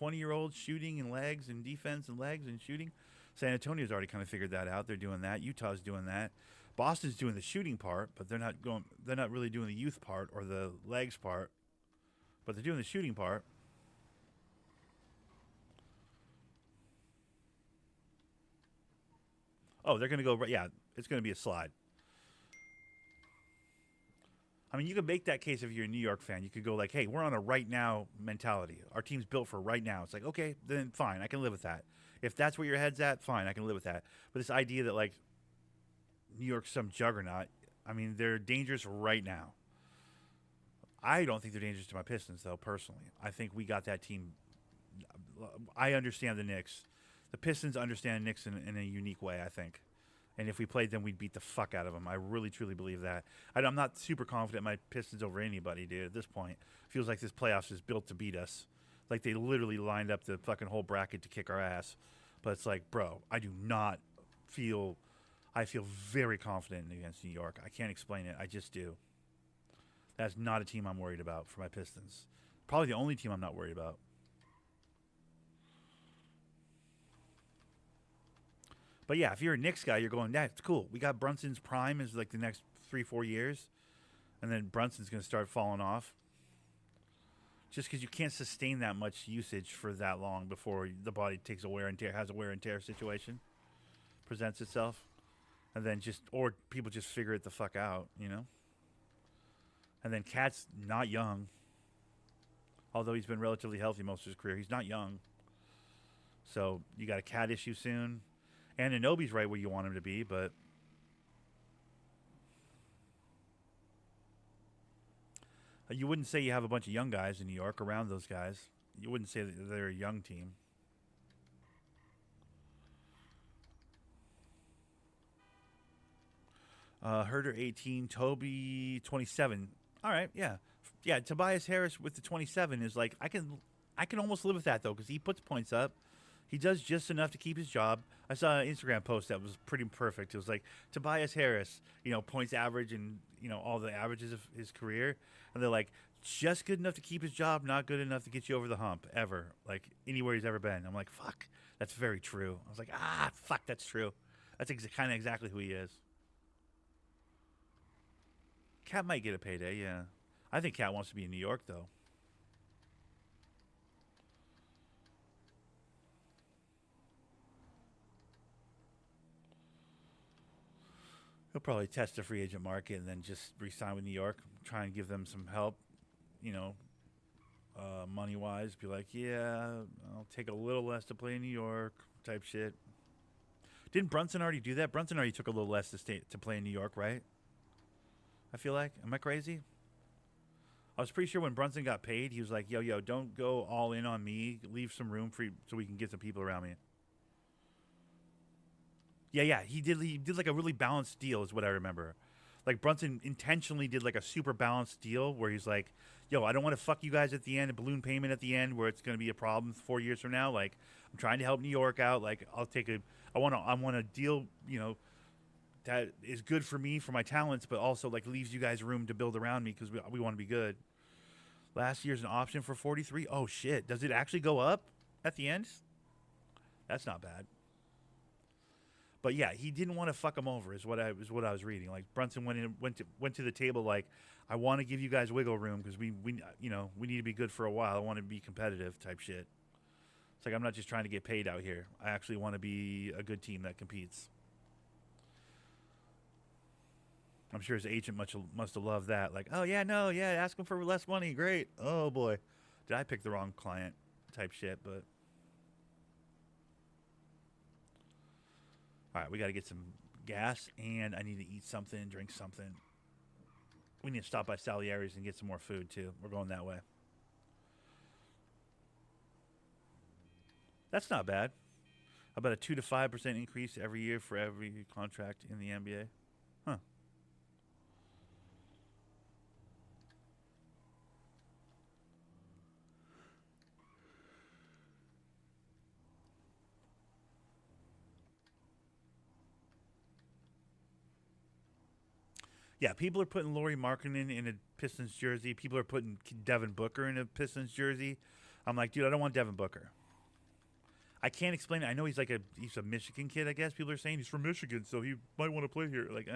20-year-olds shooting and legs and defense and legs and shooting. San Antonio's already kind of figured that out. They're doing that. Utah's doing that. Boston's doing the shooting part, but they're not really doing the youth part or the legs part. But they're doing the shooting part. Oh, they're going to go. Yeah, it's going to be a slide. I mean, you could make that case if you're a New York fan. You could go like, hey, we're on a right now mentality. Our team's built for right now. It's like, okay, then fine. I can live with that. If that's where your head's at, fine. I can live with that. But this idea that, like, New York's some juggernaut, I mean, they're dangerous right now. I don't think they're dangerous to my Pistons, though, personally. I think we got that team. I understand the Knicks. The Pistons understand the Knicks in a unique way, I think. And if we played them, we'd beat the fuck out of them. I really, truly believe that. I'm not super confident my Pistons over anybody, dude, at this point. Feels like this playoffs is built to beat us. Like they literally lined up the fucking whole bracket to kick our ass. But it's like, bro, I feel very confident against New York. I can't explain it. I just do. That's not a team I'm worried about for my Pistons. Probably the only team I'm not worried about. But yeah, if you're a Knicks guy, you're going, that's cool. We got Brunson's prime is like the next 3-4 years. And then Brunson's going to start falling off. Just because you can't sustain that much usage for that long before the body takes a wear and tear, has a wear and tear situation, presents itself. And then or people just figure it the fuck out, you know? And then Cat's not young. Although he's been relatively healthy most of his career, he's not young. So you got a Cat issue soon. And Anunoby's right where you want him to be, but you wouldn't say you have a bunch of young guys in New York around those guys. You wouldn't say that they're a young team. Herder 18, Toby 27. All right, yeah, yeah. Tobias Harris with the 27 is like I can almost live with that though because he puts points up. He does just enough to keep his job. I saw an Instagram post that was pretty perfect. It was like Tobias Harris, points average and all the averages of his career, and they're like just good enough to keep his job, not good enough to get you over the hump ever, like anywhere he's ever been. I'm like, fuck, that's very true. I was like, fuck, that's true. That's kind of exactly who he is. Cat might get a payday, yeah. I think Cat wants to be in New York though. He'll probably test the free agent market and then just re-sign with New York, try and give them some help, you know, money wise. Be like, yeah, I'll take a little less to play in New York, type shit. Didn't Brunson already do that? Brunson already took a little less to play in New York, right? I feel like. Am I crazy? I was pretty sure when Brunson got paid, he was like, yo, don't go all in on me. Leave some room for so we can get some people around me. Yeah. He did like a really balanced deal, is what I remember. Like Brunson intentionally did like a super balanced deal where he's like, yo, I don't want to fuck you guys at the end, a balloon payment at the end where it's going to be a problem 4 years from now. Like I'm trying to help New York out. Like I want a deal, that is good for me for my talents, but also like leaves you guys room to build around me because we want to be good. Last year's an option for 43. Oh shit! Does it actually go up at the end? That's not bad. But yeah, he didn't want to fuck him over. Is what I was reading. Like Brunson went to the table like, I want to give you guys wiggle room because we need to be good for a while. I want to be competitive type shit. It's like I'm not just trying to get paid out here. I actually want to be a good team that competes. I'm sure his agent must have loved that. Like, oh yeah, no, yeah, ask him for less money. Great. Oh boy, did I pick the wrong client? Type shit. But all right, we got to get some gas, and I need to eat something, drink something. We need to stop by Salieri's and get some more food too. We're going that way. That's not bad. About a 2 to 5% increase every year for every contract in the NBA. Huh. Yeah, people are putting Lauri Markkanen in a Pistons jersey. People are putting Devin Booker in a Pistons jersey. I'm like, dude, I don't want Devin Booker. I can't explain it. I know he's a Michigan kid, I guess. People are saying he's from Michigan, so he might want to play here. Like,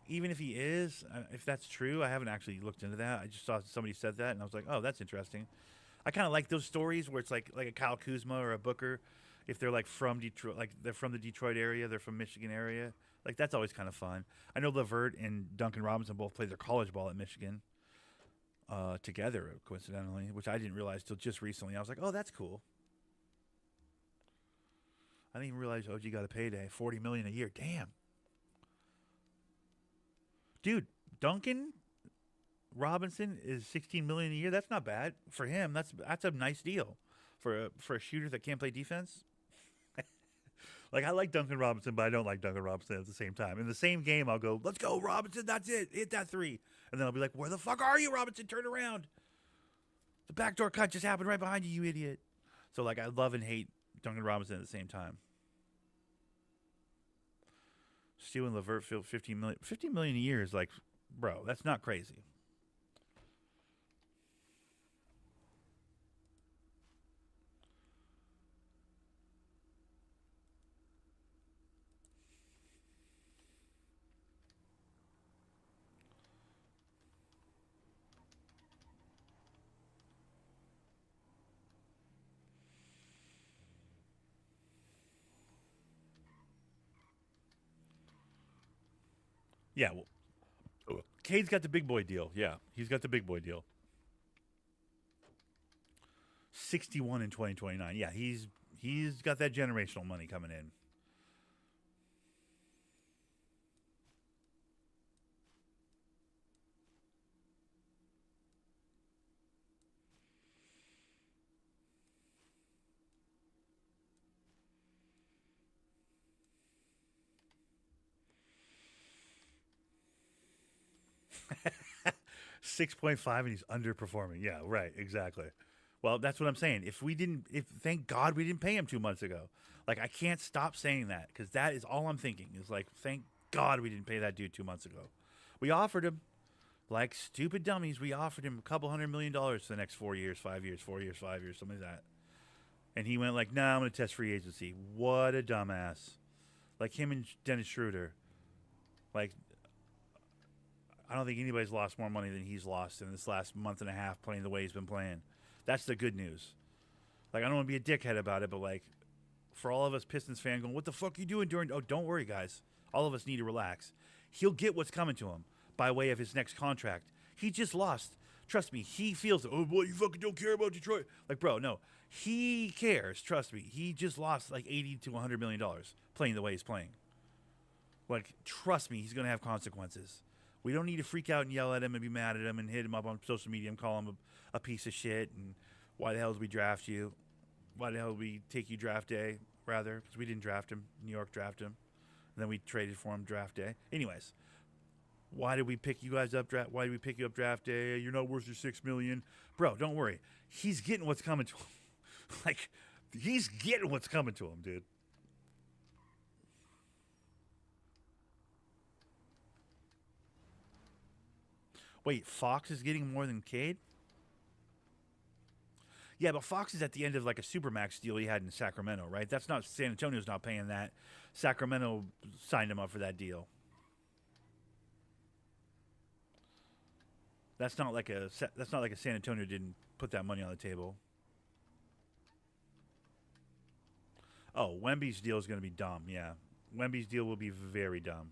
even if he is, if that's true, I haven't actually looked into that. I just saw somebody said that, and I was like, oh, that's interesting. I kind of like those stories where it's like a Kyle Kuzma or a Booker, if they're like from Detroit, like they're from the Detroit area, they're from Michigan area. Like that's always kind of fun. I know Levert and Duncan Robinson both played their college ball at Michigan together, coincidentally, which I didn't realize till just recently. I was like, oh, that's cool. I didn't even realize OG got a payday, $40 million a year. Damn, dude, Duncan Robinson is $16 million a year. That's not bad for him. That's a nice deal for a shooter that can't play defense. Like I like Duncan Robinson, but I don't like Duncan Robinson at the same time. In the same game, I'll go, "Let's go, Robinson. That's it. Hit that three." And then I'll be like, "Where the fuck are you, Robinson? Turn around. The backdoor cut just happened right behind you, you idiot." So like, I love and hate Duncan Robinson at the same time. Stealing Levert 15 million. 15 million a year is like, bro, that's not crazy. Yeah, well, Cade's got the big boy deal. Yeah, he's got the big boy deal. 61 in 2029. Yeah, he's got that generational money coming in. 6.5 and he's underperforming. Yeah, right, exactly. Well, that's what I'm saying. If thank God we didn't pay him 2 months ago. Like I can't stop saying that because that is all I'm thinking is like, thank God we didn't pay that dude 2 months ago. We offered him like stupid dummies. We offered him a couple $100 million for the next 4 years, 5 years, 4 years, 5 years, something like that. And he went like, "Nah, I'm gonna test free agency." What a dumbass! Like him and Dennis Schroeder. Like I don't think anybody's lost more money than he's lost in this last month and a half playing the way he's been playing. That's the good news. Like I don't want to be a dickhead about it, but like for all of us Pistons fans going, "What the fuck are you doing during?" Oh, don't worry, guys. All of us need to relax. He'll get what's coming to him by way of his next contract. He just lost. Trust me, he feels it. Oh boy, you fucking don't care about Detroit. Like, bro, no. He cares, trust me. He just lost like $80 to $100 million playing the way he's playing. Like, trust me, he's gonna have consequences. We don't need to freak out and yell at him and be mad at him and hit him up on social media and call him a piece of shit and why the hell did we draft you? Why the hell did we take you draft day, rather? Because we didn't draft him. New York drafted him. And then we traded for him draft day. Anyways, why did we pick you guys up draft? Why did we pick you up draft day? You're not worth your $6 million, bro. Don't worry. He's getting what's coming to him. Like he's getting what's coming to him, dude. Wait, Fox is getting more than Cade? Yeah, but Fox is at the end of like a supermax deal he had in Sacramento, right? That's not San Antonio's not paying that. Sacramento signed him up for that deal. That's not like a San Antonio didn't put that money on the table. Oh, Wemby's deal is going to be dumb. Yeah, Wemby's deal will be very dumb.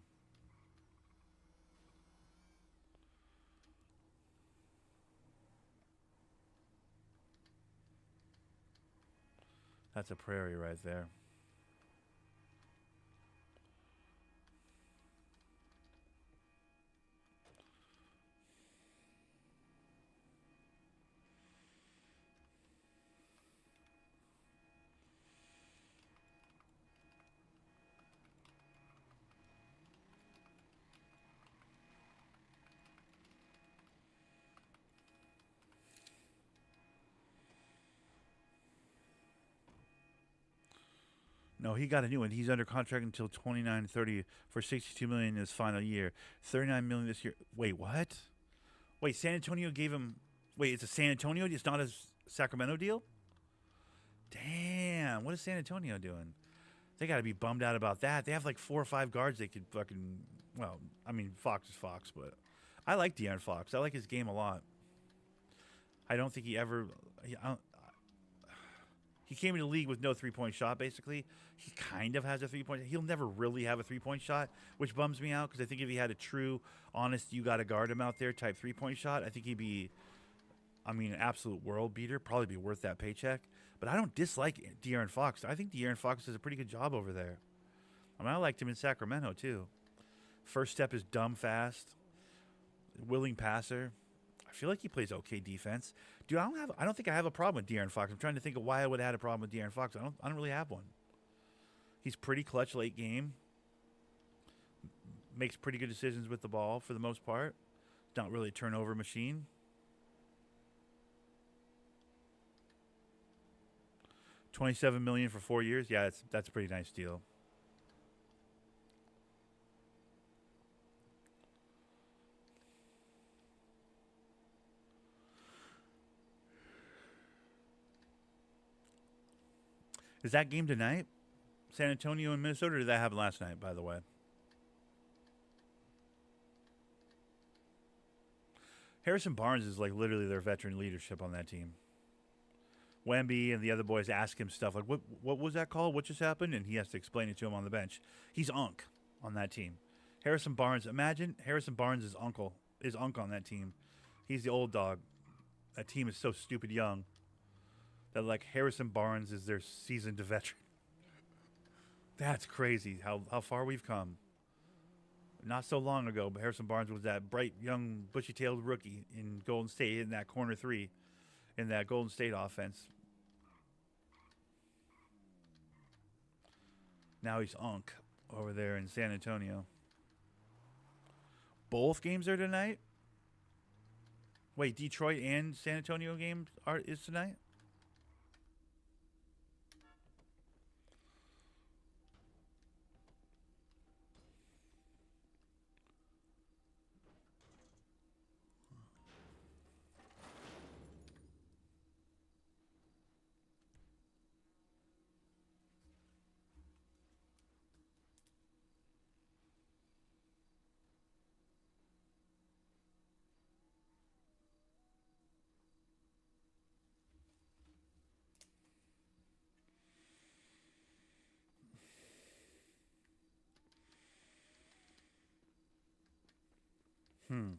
That's a prairie right there. No, he got a new one. He's under contract until 29-30 for 62 million in his final year. 39 million this year. Wait, what? Wait, San Antonio gave him. Wait, it's a San Antonio. It's not a Sacramento deal. Damn, what is San Antonio doing? They got to be bummed out about that. They have like 4 or 5 guards they could fucking. Well, I mean, Fox is Fox, but I like De'Aaron Fox. I like his game a lot. I don't think he ever. He came into the league with no 3-point shot, basically. He kind of has a 3-point. He'll never really have a 3-point shot, which bums me out because I think if he had a true, honest, you got to guard him out there type 3-point shot, I think he'd be, I mean, an absolute world beater. Probably be worth that paycheck. But I don't dislike De'Aaron Fox. I think De'Aaron Fox does a pretty good job over there. I mean, I liked him in Sacramento, too. First step is dumb fast, willing passer. I feel like he plays okay defense. Dude, I don't think I have a problem with De'Aaron Fox. I'm trying to think of why I would have had a problem with De'Aaron Fox. I don't really have one. He's pretty clutch late game. Makes pretty good decisions with the ball for the most part. Not really a turnover machine. 27 million for 4 years. Yeah, that's a pretty nice deal. Is that game tonight? San Antonio and Minnesota, or did that happen last night, by the way? Harrison Barnes is like literally their veteran leadership on that team. Wemby and the other boys ask him stuff like, "What was that called? What just happened?" And he has to explain it to him on the bench. He's Unk on that team. Harrison Barnes. Imagine Harrison Barnes' uncle is Unk on that team. He's the old dog. That team is so stupid young that like Harrison Barnes is their seasoned veteran. That's crazy how far we've come. Not so long ago, but Harrison Barnes was that bright young bushy-tailed rookie in Golden State in that corner three in that Golden State offense. Now he's Unk over there in San Antonio. Both games are tonight? Wait, Detroit and San Antonio game is tonight? Hmm.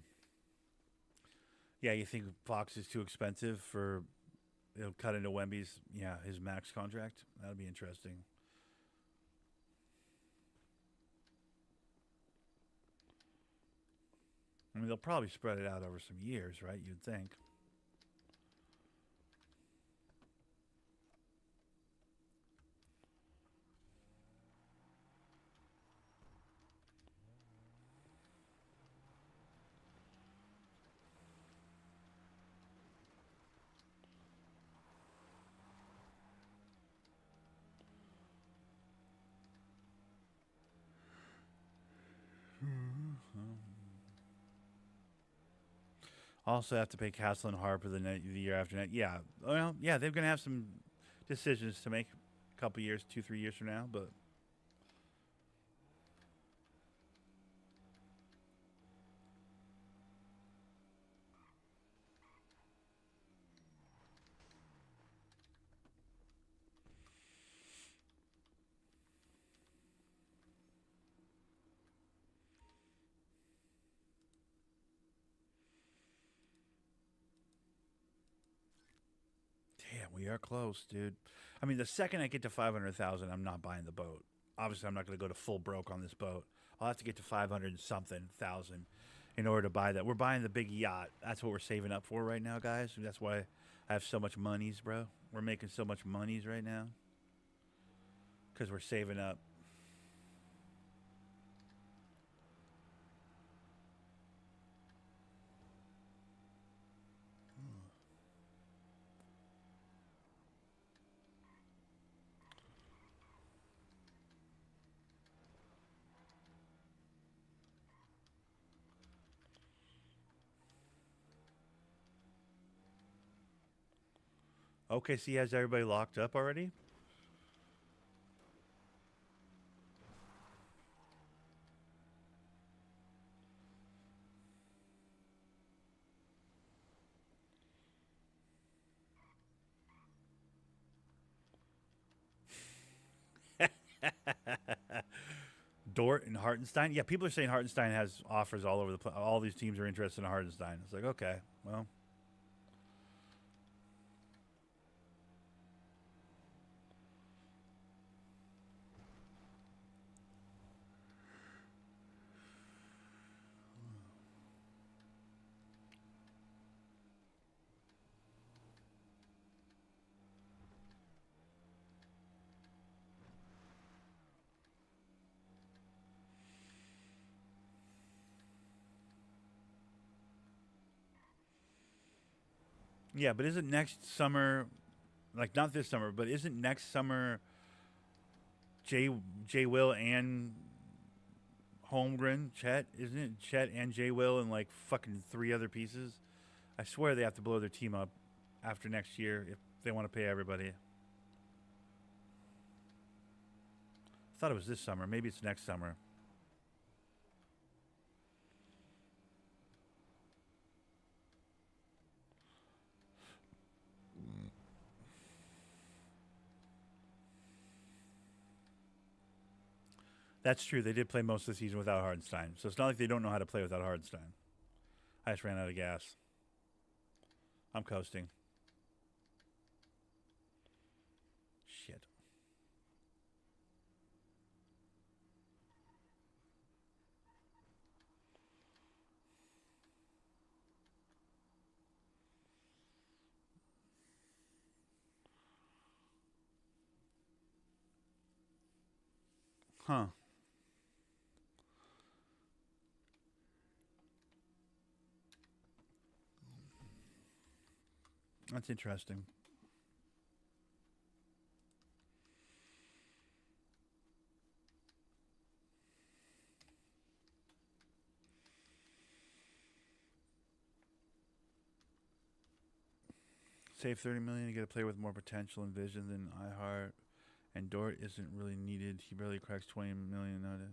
Yeah, you think Fox is too expensive for it'll cut into Wemby's his max contract? That'd be interesting. I mean, they'll probably spread it out over some years, right? You'd think. Also have to pay Castle and Harper the year after that. Yeah, well, yeah, they're gonna have some decisions to make a couple years, 2, 3 years from now. But damn, we are close, dude. I mean, the second I get to 500,000, I'm not buying the boat. Obviously, I'm not gonna go to full broke on this boat. I'll have to get to 500 something thousand in order to buy that. We're buying the big yacht. That's what we're saving up for right now, guys. That's why I have so much monies, bro. We're making so much monies right now because we're saving up. OKC has everybody locked up already. Dort and Hartenstein. Yeah, people are saying Hartenstein has offers all over the place. All these teams are interested in Hartenstein. It's like, okay, well, yeah, but isn't next summer, like not this summer, but isn't next summer Jay Jay Will and Holmgren, Chet? Isn't it Chet and Jay Will and like fucking 3 other pieces? I swear they have to blow their team up after next year if they want to pay everybody. I thought it was this summer. Maybe it's next summer. That's true. They did play most of the season without Hardenstein, so it's not like they don't know how to play without Hardenstein. I just ran out of gas. I'm coasting. Shit. Huh. That's interesting. Save 30 million to get a player with more potential and vision than iHeart, and Dort isn't really needed. He barely cracks 20 million nowadays.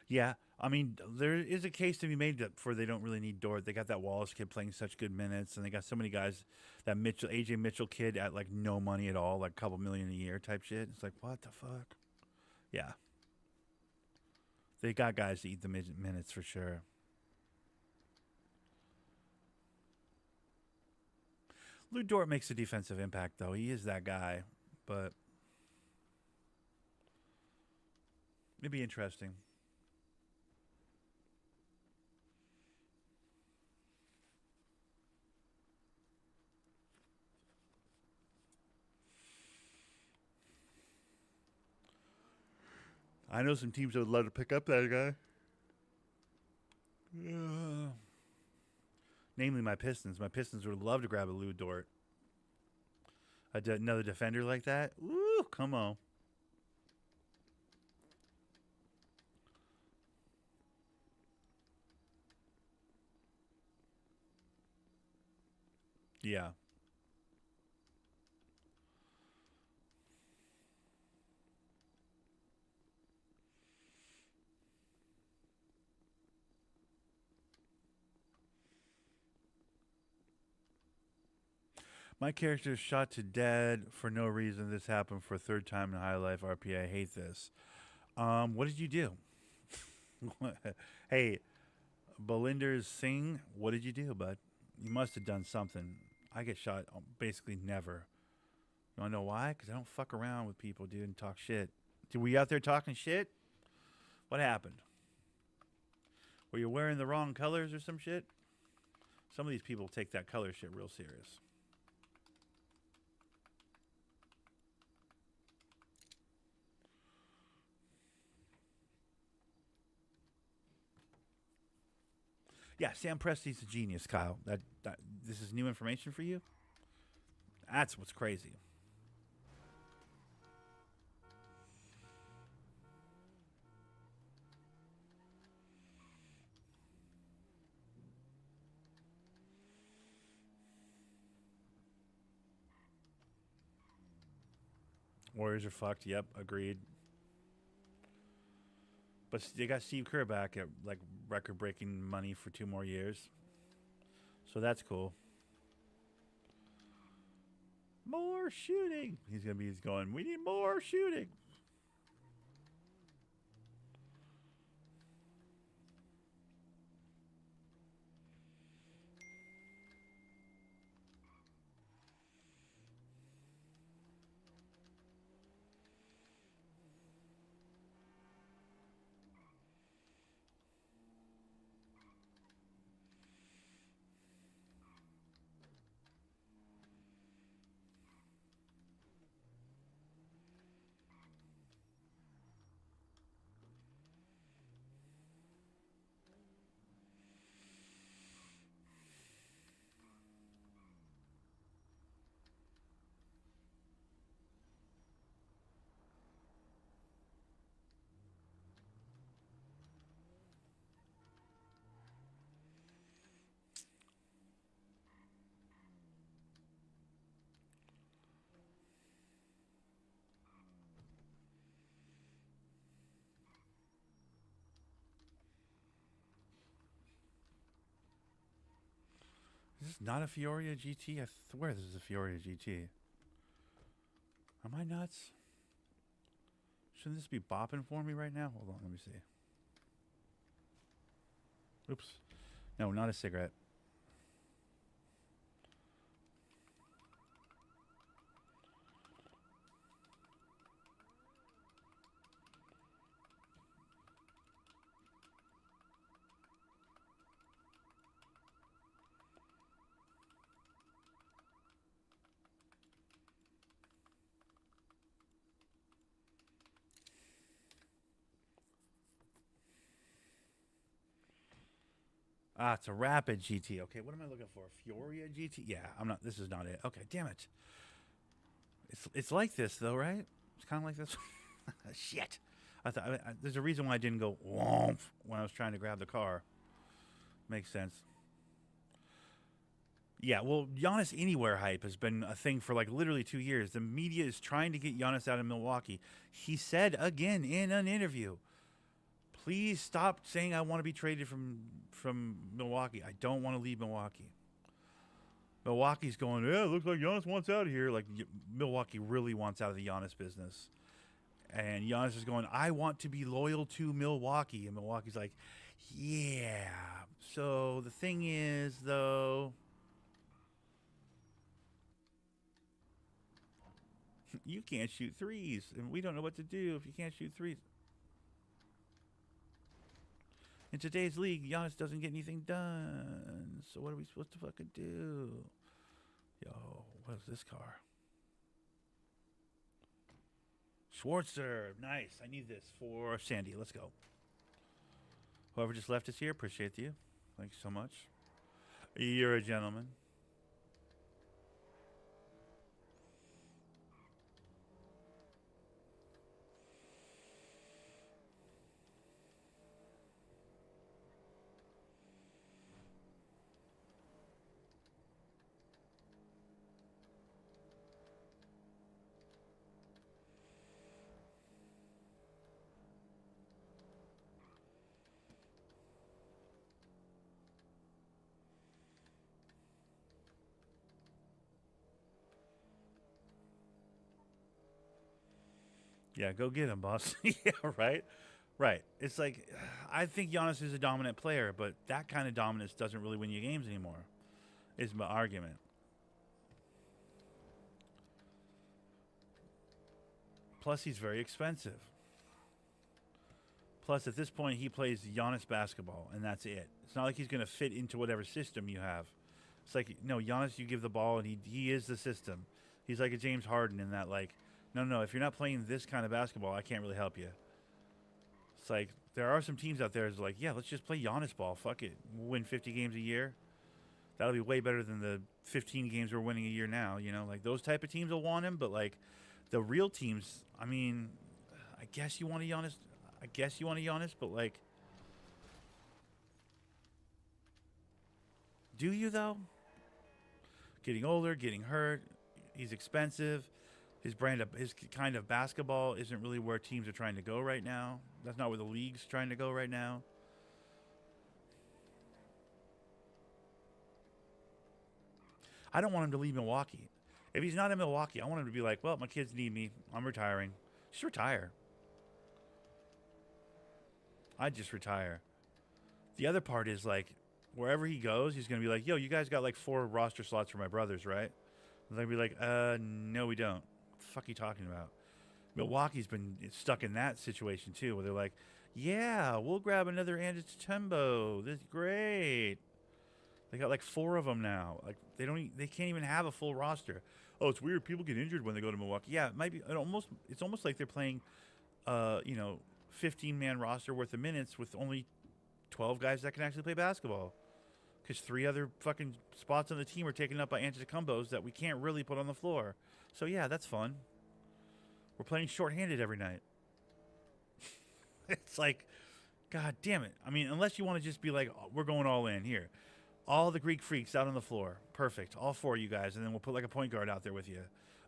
Yeah, I mean, there is a case to be made for they don't really need Dort. They got that Wallace kid playing such good minutes, and they got so many guys. That AJ Mitchell kid at like no money at all, like a couple million a year type shit. It's like, what the fuck? Yeah, they got guys to eat the minutes for sure. Lou Dort makes a defensive impact, though. He is that guy, but it'd be interesting. I know some teams that would love to pick up that guy. Namely, my Pistons. My Pistons would love to grab a Lou Dort. Another defender like that? Woo, come on. Yeah. My character is shot to dead for no reason. This happened for a third time in High Life RP. I hate this. What did you do? Hey, Belinda's Singh, what did you do, bud? You must have done something. I get shot basically never. You wanna know why? Because I don't fuck around with people, dude, and talk shit. Were you out there talking shit? What happened? Were you wearing the wrong colors or some shit? Some of these people take that color shit real serious. Yeah, Sam Presti's a genius, Kyle. That this is new information for you. That's what's crazy. Warriors are fucked. Yep, agreed. But they got Steve Kerr back at like record-breaking money for 2 more years, so that's cool. More shooting. He's going. We need more shooting. Is this not a Fioria GT? I swear this is a Fioria GT. Am I nuts? Shouldn't this be bopping for me right now? Hold on, let me see. Oops. No, not a cigarette. Ah, it's a Rapid GT. Okay, what am I looking for? Fioria GT? Yeah, I'm not. This is not it. Okay, damn it. It's like this though, right? It's kind of like this. Shit. There's a reason why I didn't go womp when I was trying to grab the car. Makes sense. Yeah, well, Giannis Anywhere hype has been a thing for like literally 2 years. The media is trying to get Giannis out of Milwaukee. He said again in an interview, "Please stop saying I want to be traded from Milwaukee. I don't want to leave Milwaukee." Milwaukee's going, "Yeah, it looks like Giannis wants out of here." Like Milwaukee really wants out of the Giannis business. And Giannis is going, "I want to be loyal to Milwaukee." And Milwaukee's like, "Yeah. So the thing is, though, you can't shoot threes, and we don't know what to do if you can't shoot threes." In today's league, Giannis doesn't get anything done. So what are we supposed to fucking do? Yo, what is this car? Schwarzer. Nice. I need this for Sandy. Let's go. Whoever just left us here, appreciate you. Thanks so much. You're a gentleman. Yeah, go get him, boss. Yeah, right? Right. It's like, I think Giannis is a dominant player, but that kind of dominance doesn't really win you games anymore, is my argument. Plus, he's very expensive. Plus, at this point, he plays Giannis basketball, and that's it. It's not like he's going to fit into whatever system you have. It's like, no, Giannis, you give the ball, and he is the system. He's like a James Harden in that, like, no, if you're not playing this kind of basketball, I can't really help you. It's like, there are some teams out there that's like, yeah, let's just play Giannis ball. Fuck it. We'll win 50 games a year. That'll be way better than the 15 games we're winning a year now. You know, like those type of teams will want him, but like the real teams, I mean, I guess you want a Giannis. I guess you want a Giannis, but like, do you though? Getting older, getting hurt. He's expensive. His his kind of basketball isn't really where teams are trying to go right now. That's not where the league's trying to go right now. I don't want him to leave Milwaukee. If he's not in Milwaukee, I want him to be like, well, my kids need me. I'm retiring. Just retire. I'd just retire. The other part is like, wherever he goes, he's going to be like, yo, you guys got like 4 roster slots for my brothers, right? And they'll be like, no, we don't. What the fuck are you talking about? Milwaukee's been stuck in that situation too, where they're like, yeah, we'll grab another Antetokounmpo. This is great. They got like 4 of them now. Like they can't even have a full roster. Oh, it's weird. People get injured when they go to Milwaukee. Yeah, it might be. It's almost like they're playing, 15-man roster worth of minutes with only 12 guys that can actually play basketball. Because 3 other fucking spots on the team are taken up by Antetokounmpos that we can't really put on the floor. So yeah, that's fun. We're playing shorthanded every night. It's like, God damn it. I mean, unless you want to just be like, oh, we're going all in here. All the Greek freaks out on the floor. Perfect. All 4 of you guys. And then we'll put like a point guard out there with you.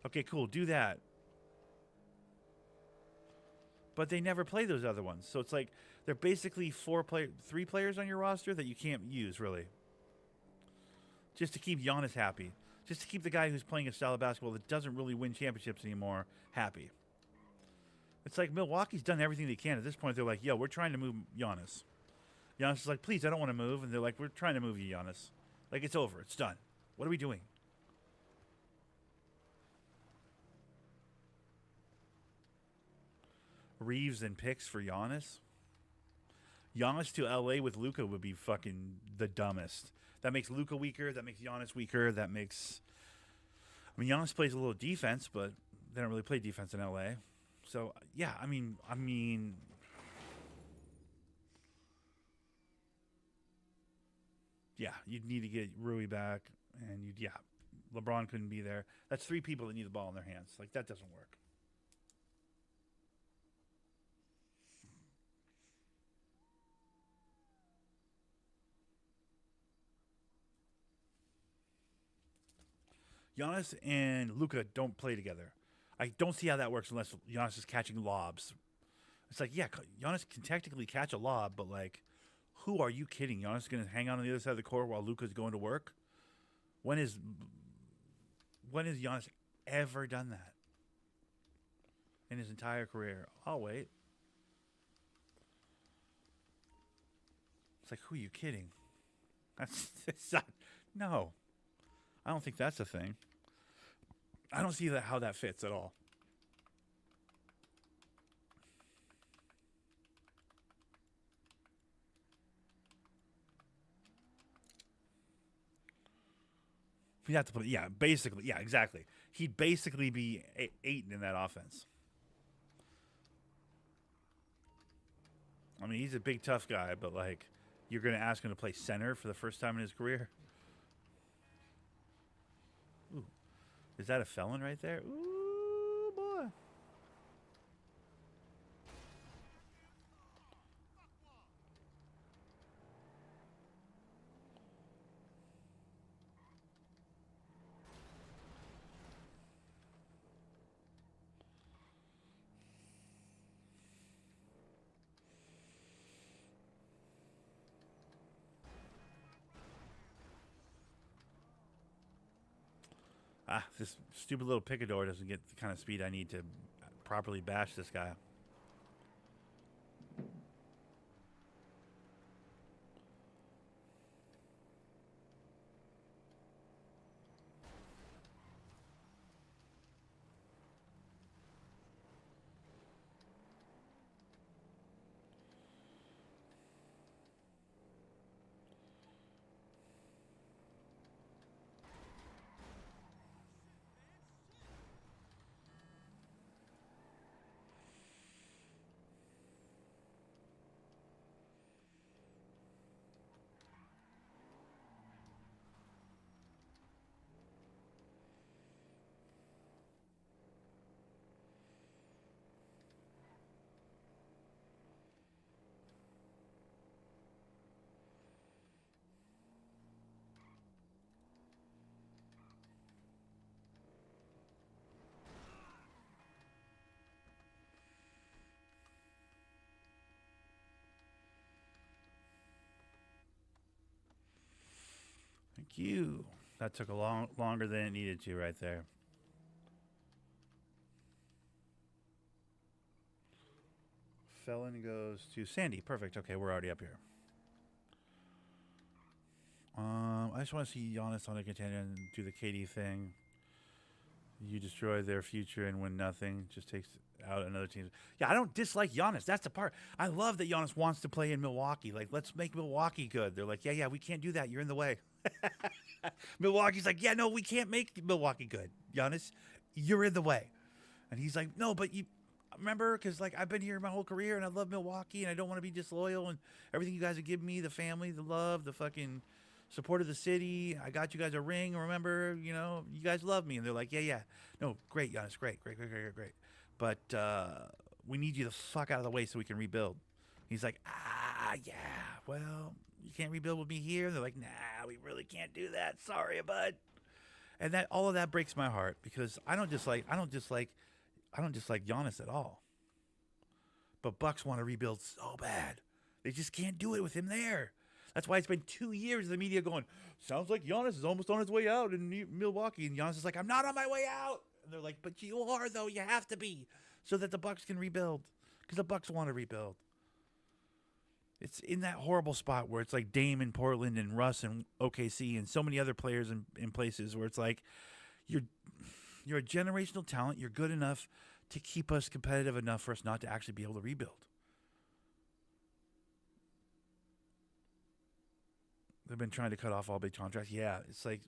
Okay, cool. Do that. But they never play those other ones. So it's like they're basically 3 players on your roster that you can't use, really. Just to keep Giannis happy. Just to keep the guy who's playing a style of basketball that doesn't really win championships anymore happy. It's like Milwaukee's done everything they can. At this point, they're like, yo, we're trying to move Giannis. Giannis is like, please, I don't want to move. And they're like, we're trying to move you, Giannis. Like, it's over. It's done. What are we doing? Reeves and picks for Giannis? Giannis to LA with Luka would be fucking the dumbest. That makes Luka weaker. That makes Giannis weaker. That makes... I mean, Giannis plays a little defense, but they don't really play defense in LA. So, yeah, I mean... Yeah, you'd need to get Rui back, and yeah, LeBron couldn't be there. That's three people that need the ball in their hands. Like that doesn't work. Giannis and Luka don't play together. I don't see how that works unless Giannis is catching lobs. It's like, yeah, Giannis can technically catch a lob, but like, who are you kidding? Giannis is going to hang out on the other side of the court while Luka's going to work? When is Giannis ever done that in his entire career? I'll wait. It's like, who are you kidding? It's not, no. I don't think that's a thing. I don't see how that fits at all. He'd have to put, yeah, basically, yeah, exactly. He'd basically be Aiton in that offense. I mean, he's a big, tough guy, but like, you're going to ask him to play center for the first time in his career? Ooh, is that a felon right there? Ooh, boy. This stupid little picador doesn't get the kind of speed I need to properly bash this guy. Thank you. That took a longer than it needed to right there. Felon goes to Sandy. Perfect. Okay, we're already up here. I just want to see Giannis on a contender and do the KD thing. You destroy their future and win nothing. Just takes out another team. Yeah, I don't dislike Giannis. That's the part. I love that Giannis wants to play in Milwaukee. Like, let's make Milwaukee good. They're like, yeah, we can't do that. You're in the way. Milwaukee's like, yeah, no, we can't make Milwaukee good. Giannis, you're in the way. And he's like, no, but you remember, because like I've been here my whole career and I love Milwaukee and I don't want to be disloyal and everything you guys have given me, the family, the love, the fucking support of the city. I got you guys a ring. Remember, you guys love me. And they're like, yeah. No, great, Giannis, great. But we need you the fuck out of the way so we can rebuild. He's like, yeah, well, you can't rebuild with me here. And they're like, nah, we really can't do that. Sorry, bud. And that all of that breaks my heart because I don't dislike Giannis at all. But Bucks want to rebuild so bad. They just can't do it with him there. That's why it's been 2 years of the media going, sounds like Giannis is almost on his way out in Milwaukee. And Giannis is like, I'm not on my way out. And they're like, but you are, though. You have to be so that the Bucks can rebuild because the Bucks want to rebuild. It's in that horrible spot where it's like Dame in Portland and Russ in OKC and so many other players in places where it's like you're a generational talent. You're good enough to keep us competitive enough for us not to actually be able to rebuild. They've been trying to cut off all big contracts. Yeah, it's like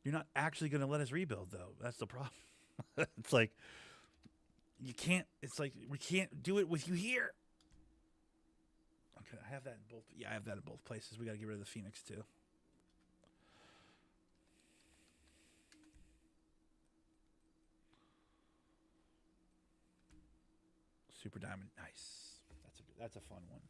you're not actually going to let us rebuild, though. That's the problem. It's like you can't. It's like we can't do it with you here. Okay, I have that in both. Yeah, I have that in both places. We got to get rid of the Phoenix too. Super Diamond, nice. That's a fun one.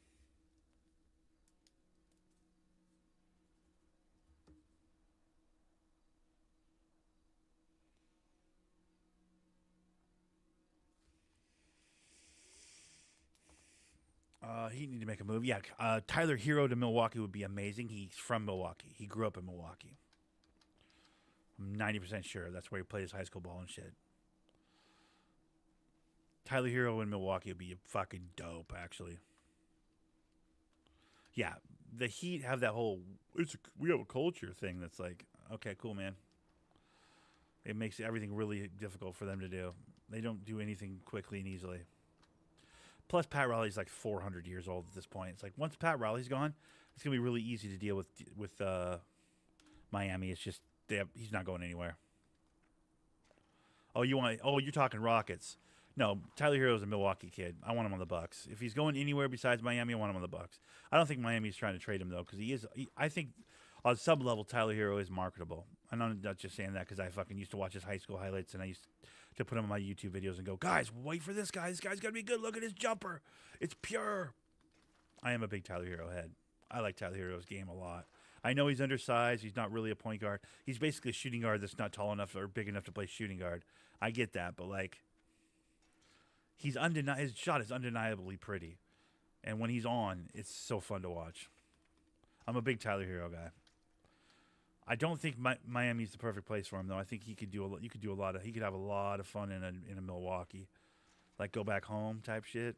He need to make a move. Yeah, Tyler Hero to Milwaukee would be amazing. He's from Milwaukee. He grew up in Milwaukee. I'm 90% sure that's where he played his high school ball and shit. Tyler Hero in Milwaukee would be fucking dope, actually. Yeah, the Heat have that whole we have a culture thing that's like, okay, cool, man. It makes everything really difficult for them to do. They don't do anything quickly and easily. Plus, Pat Riley's like 400 years old at this point. It's like once Pat Riley's gone, it's gonna be really easy to deal with Miami. It's just he's not going anywhere. Oh, you're talking Rockets. No, Tyler Hero's a Milwaukee kid. I want him on the Bucks. If he's going anywhere besides Miami, I want him on the Bucks. I don't think Miami's trying to trade him though, because I think on some level Tyler Hero is marketable. And I'm not just saying that because I fucking used to watch his high school highlights and I used to put him on my YouTube videos and go, guys, wait for this guy. This guy's gonna be good. Look at his jumper. It's pure. I am a big Tyler Hero head. I like Tyler Hero's game a lot. I know he's undersized. He's not really a point guard. He's basically a shooting guard that's not tall enough or big enough to play shooting guard. I get that, but like, his shot is undeniably pretty, and when he's on, it's so fun to watch. I'm a big Tyler Hero guy. I don't think Miami's the perfect place for him though. I think he could do a. You could do a lot of. He could have a lot of fun in a Milwaukee, like go back home type shit.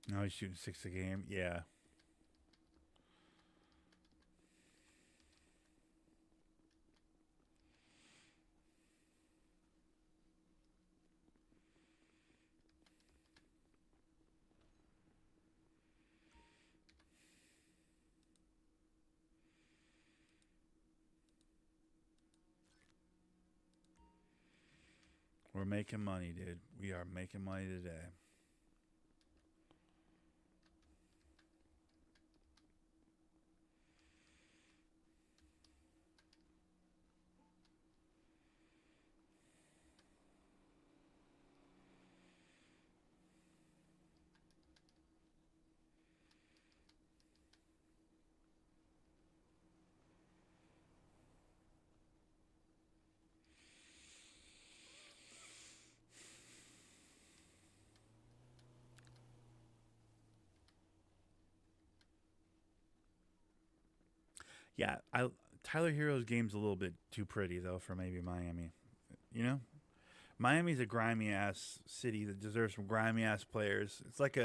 No, he's shooting 6 a game. Yeah. We're making money, dude. We are making money today. Yeah, Tyler Hero's game's a little bit too pretty though for maybe Miami. You know, Miami's a grimy ass city that deserves some grimy ass players. It's like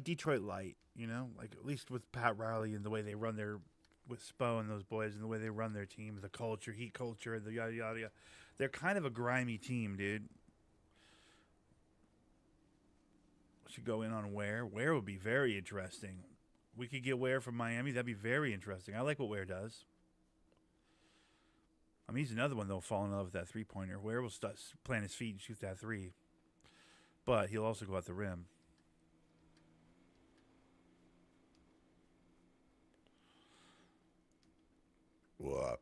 Detroit light. You know, like at least with Pat Riley and the way they run their with Spo and those boys and the way they run their team, the culture, heat culture, the yada yada yada. They're kind of a grimy team, dude. Should go in on Ware. Ware would be very interesting. We could get Ware from Miami. That'd be very interesting. I like what Ware does. I mean, he's another one, though, falling in love with that three-pointer. Ware will start plant his feet and shoot that three. But he'll also go at the rim. What?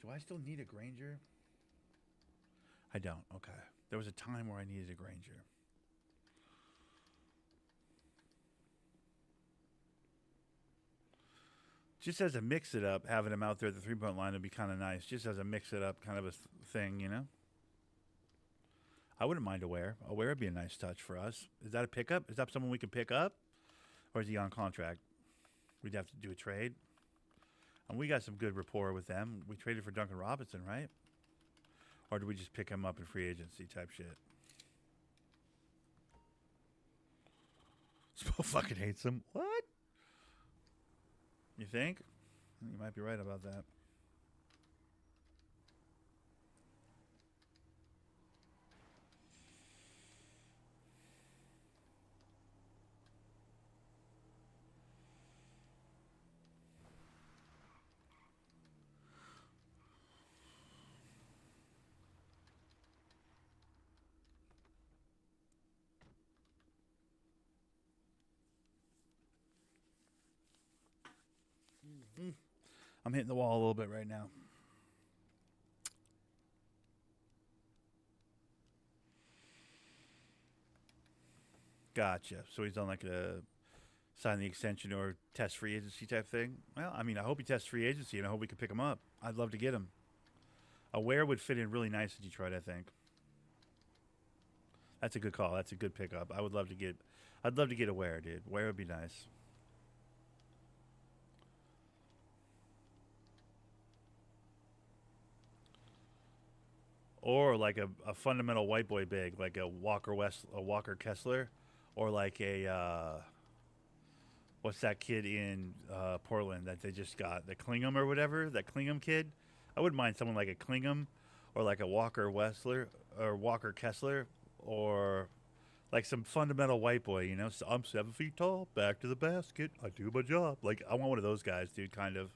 Do I still need a Granger? I don't. Okay. There was a time where I needed a Granger. Just as a mix it up, having him out there at the 3-point line would be kind of nice. Just as a mix it up kind of a thing, you know? I wouldn't mind a Ware. A Ware would be a nice touch for us. Is that a pickup? Is that someone we can pick up? Or is he on contract? We'd have to do a trade. And we got some good rapport with them. We traded for Duncan Robinson, right? Or do we just pick him up in free agency type shit? Spo fucking hates him. What? You think? You might be right about that. I'm hitting the wall a little bit right now. Gotcha. So he's on like a sign the extension or test free agency type thing. Well, I mean, I hope he tests free agency, and I hope we can pick him up. I'd love to get him. A Ware would fit in really nice in Detroit, I think. That's a good call. That's a good pickup. I'd love to get a Ware, dude. Ware would be nice. Or like a fundamental white boy big, like a Walker Kessler, or like a what's that kid in Portland that they just got, the Klingham or whatever, that Klingham kid. I wouldn't mind someone like a Klingham, or like a Walker Wessler or Walker Kessler, or like some fundamental white boy. You know, so I'm 7 feet tall, back to the basket, I do my job. Like I want one of those guys, dude. Kind of.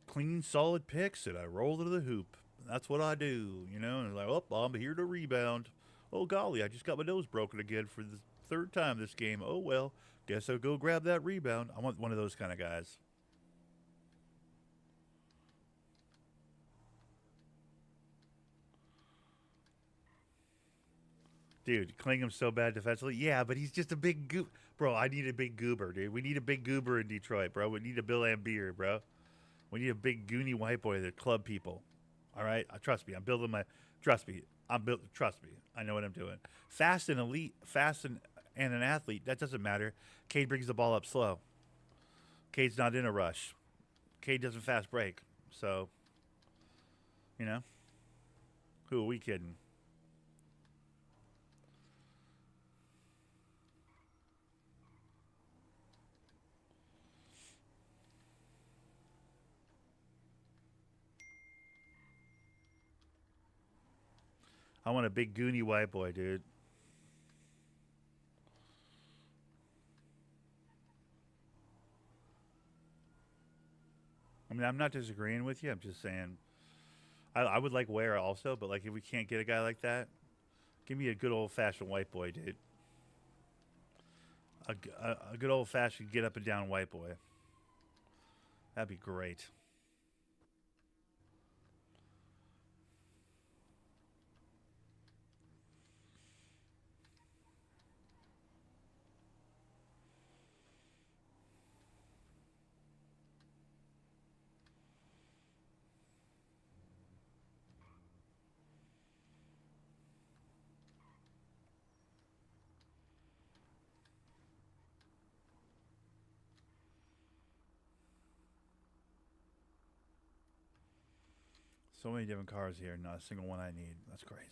Clean, solid picks, and I roll to the hoop. That's what I do, you know. And like, oh, I'm here to rebound. Oh golly, I just got my nose broken again for the third time this game. Oh well, guess I'll go grab that rebound. I want one of those kind of guys. Dude, Klingham's so bad defensively. Yeah, but he's just a big goob. Bro, I need a big goober, dude. We need a big goober in Detroit, bro. We need a Bill Ambier, bro. We need a big goony white boy that club people. All right, trust me. I'm building my. Trust me. I'm built. Trust me. I know what I'm doing. Fast and elite, fast and an athlete. That doesn't matter. Cade brings the ball up slow. Cade's not in a rush. Cade doesn't fast break. So, you know, who are we kidding? I want a big goony white boy, dude. I mean, I'm not disagreeing with you. I'm just saying I would like Ware also, but like if we can't get a guy like that, give me a good old fashioned white boy, dude. A good old fashioned get up and down white boy. That'd be great. So many different cars here, not a single one I need. That's crazy.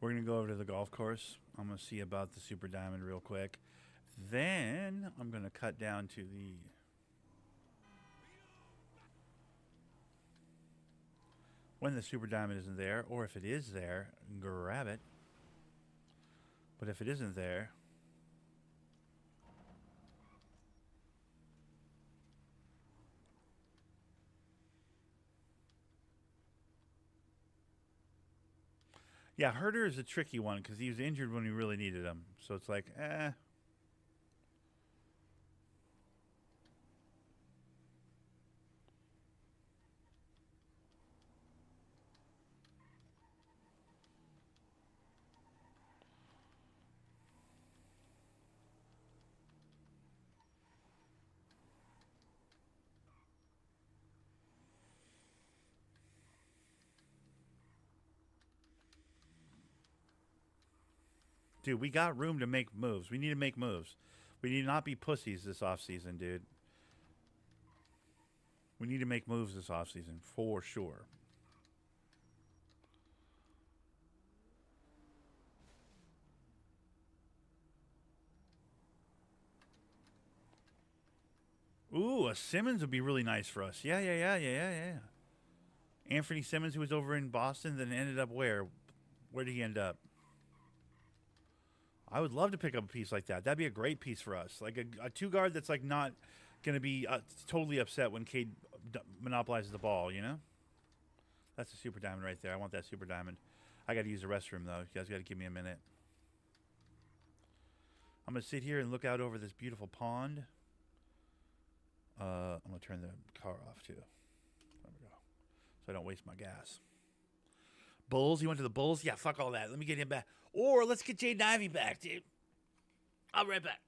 We're going to go over to the golf course. I'm going to see about the Super Diamond real quick. Then I'm going to cut down to the... When the Super Diamond isn't there, or if it is there, grab it. But if it isn't there... Yeah, Herder is a tricky one because he was injured when we really needed him. So it's like, eh. Dude, we got room to make moves. We need to make moves. We need to not be pussies this offseason, dude. We need to make moves this offseason, for sure. Ooh, a Simmons would be really nice for us. Yeah. Anthony Simmons, who was over in Boston, then ended up where? Where did he end up? I would love to pick up a piece like that. That'd be a great piece for us. Like a two guard that's like not going to be totally upset when Cade monopolizes the ball, you know? That's a Super Diamond right there. I want that Super Diamond. I got to use the restroom, though. You guys got to give me a minute. I'm going to sit here and look out over this beautiful pond. I'm going to turn the car off, too. There we go. So I don't waste my gas. Bulls? You went to the Bulls? Yeah, fuck all that. Let me get him back. Or let's get Jaden Ivey back, dude. I'll be right back.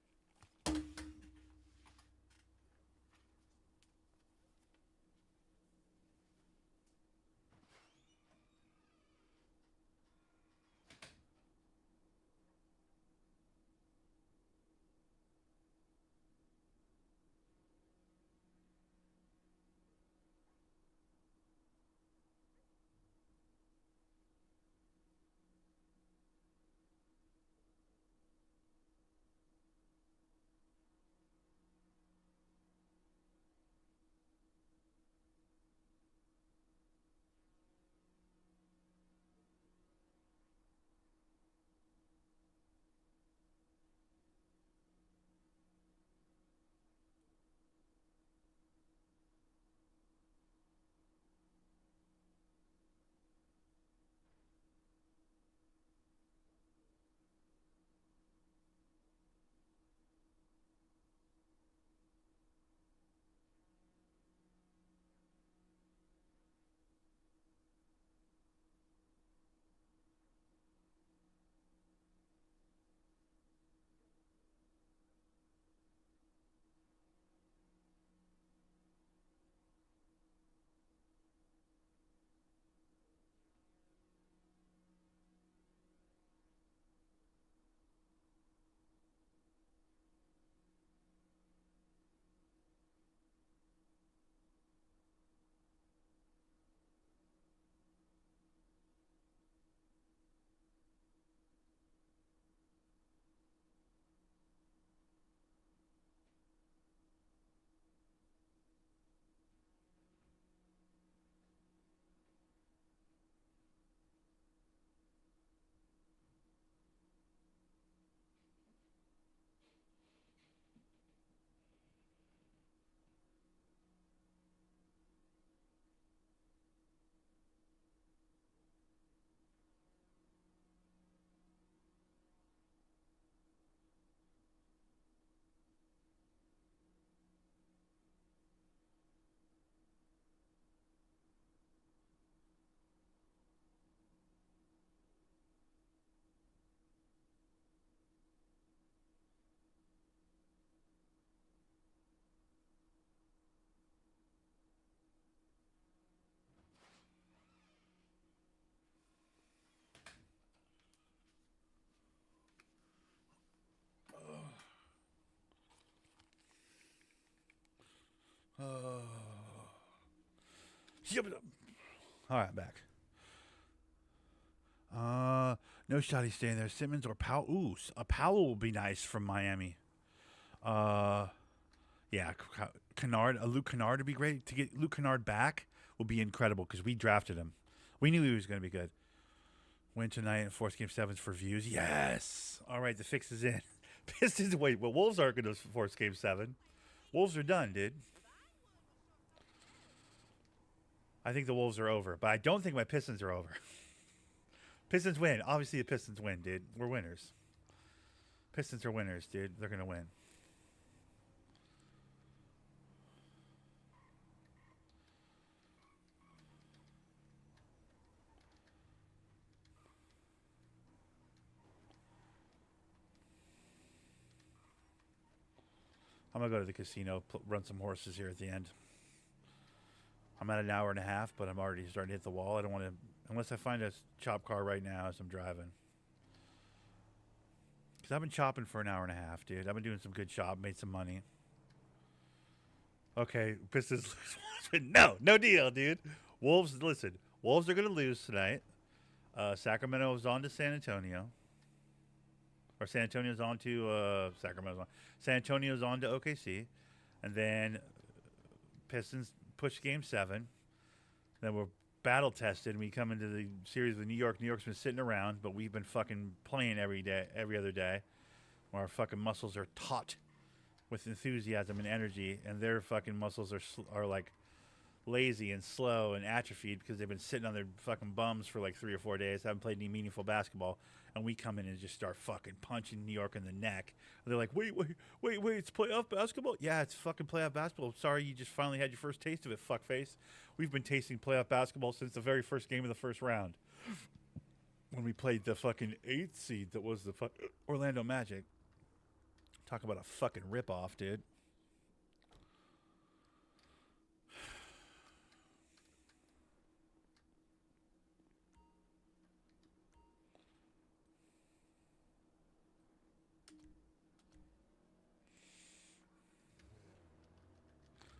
All right, back. No shot he's staying there. Simmons or Powell. Ooh, a Powell will be nice from Miami. Uh, yeah, Kennard, a Luke Kennard would be great. To get Luke Kennard back will be incredible because we drafted him. We knew he was going to be good. Win tonight and force game sevens for views. Yes. All right, the fix is in. Pistons. Wait, well, Wolves aren't going to force game 7. Wolves are done, dude. I think the Wolves are over, but I don't think my Pistons are over. Pistons win. Obviously, the Pistons win, dude. We're winners. Pistons are winners, dude. They're going to win. I'm going to go to the casino, run some horses here at the end. I'm at an hour and a half, but I'm already starting to hit the wall. I don't want to, unless I find a chop car right now as I'm driving. Because I've been chopping for an hour and a half, dude. I've been doing some good chop, made some money. Okay, Pistons lose. No deal, dude. Wolves, listen. Wolves are going to lose tonight. Sacramento is on to San Antonio. Or San Antonio's on to Sacramento's on. San Antonio's on to OKC. And then Pistons push game 7. Then we're battle tested and we come into the series with New York. New York's been sitting around, but we've been fucking playing every other day. Our fucking muscles are taut with enthusiasm and energy, and their fucking muscles are like lazy and slow and atrophied because they've been sitting on their fucking bums for like 3 or 4 days, haven't played any meaningful basketball, and we come in and just start fucking punching New York in the neck. And they're like, wait, it's playoff basketball? Yeah, it's fucking playoff basketball. Sorry, you just finally had your first taste of it, fuckface. We've been tasting playoff basketball since the very first game of the first round. When we played the fucking 8th seed that was the Orlando Magic. Talk about a fucking ripoff, dude.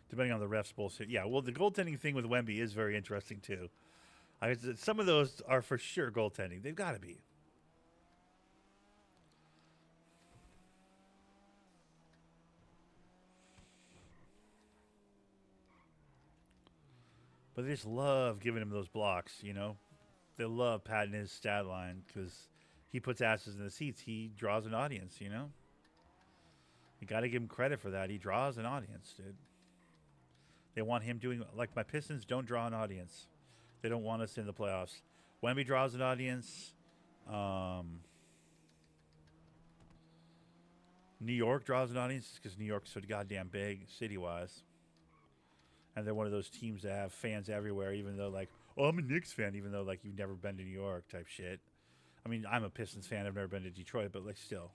Depending on the refs bullshit. Yeah, well, the goaltending thing with Wemby is very interesting, too. Some of those are for sure goaltending. They've got to be. But they just love giving him those blocks, you know? They love padding his stat line because he puts asses in the seats. He draws an audience, you know? You got to give him credit for that. He draws an audience, dude. They want him doing, like my Pistons don't draw an audience. They don't want us in the playoffs. Wemby draws an audience. New York draws an audience because New York's so goddamn big city-wise. And they're one of those teams that have fans everywhere, even though, like, oh, I'm a Knicks fan, even though, like, you've never been to New York type shit. I mean, I'm a Pistons fan. I've never been to Detroit, but, like, still.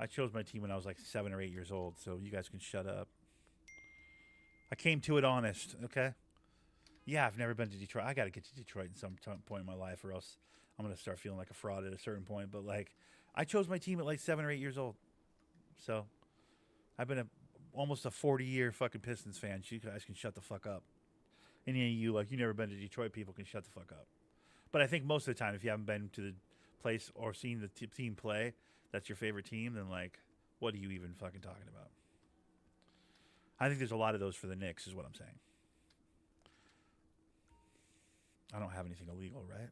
I chose my team when I was, like, 7 or 8 years old, so you guys can shut up. I came to it honest, okay? Yeah, I've never been to Detroit. I got to get to Detroit at some point in my life, or else I'm going to start feeling like a fraud at a certain point. But, like, I chose my team at, like, 7 or 8 years old. So, I've been almost a 40-year fucking Pistons fan. You guys can shut the fuck up. Any of you, like, you never been to Detroit people can shut the fuck up. But I think most of the time, if you haven't been to the place or seen the team play, that's your favorite team, then, like, what are you even fucking talking about? I think there's a lot of those for the Knicks, is what I'm saying. I don't have anything illegal, right?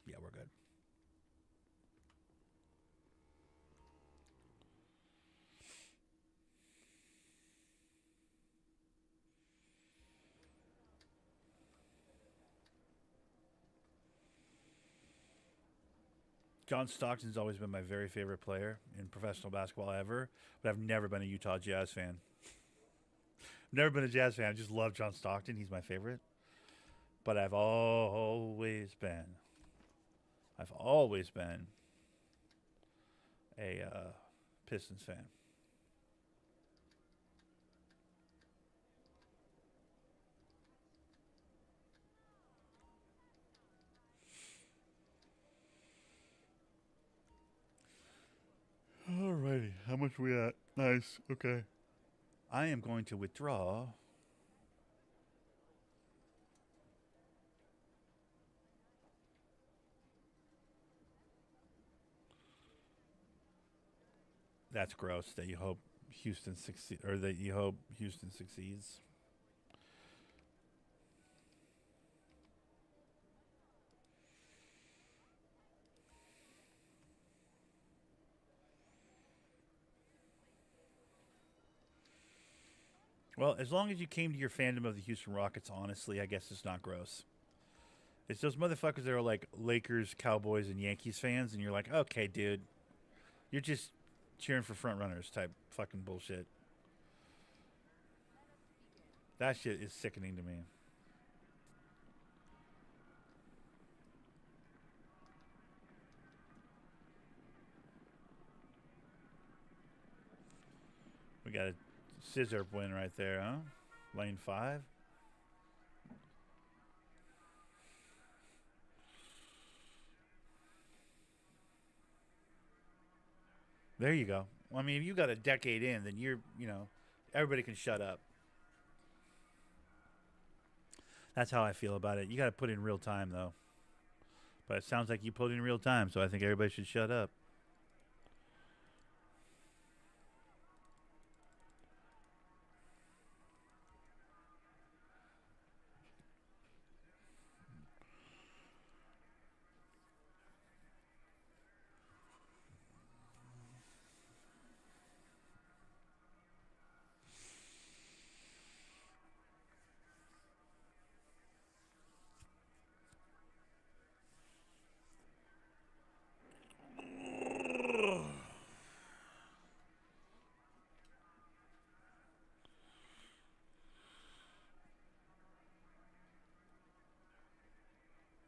Yeah, we're good. John Stockton's always been my very favorite player in professional basketball ever, but I've never been a Utah Jazz fan. Never been a Jazz fan. I just love John Stockton. He's my favorite. But I've always been a Pistons fan. Alrighty, how much we at? Nice, okay. I am going to withdraw That's gross. That you hope Houston succeed, or that you hope Houston succeeds. Well, as long as you came to your fandom of the Houston Rockets, honestly, I guess it's not gross. It's those motherfuckers that are like Lakers, Cowboys, and Yankees fans, and you're like, okay, dude, you're just cheering for front runners type fucking bullshit. That shit is sickening to me. We got a scissor win right there, huh? Lane 5. There you go. Well, I mean, if you got a decade in, then everybody can shut up. That's how I feel about it. You got to put in real time, though. But it sounds like you put in real time, so I think everybody should shut up.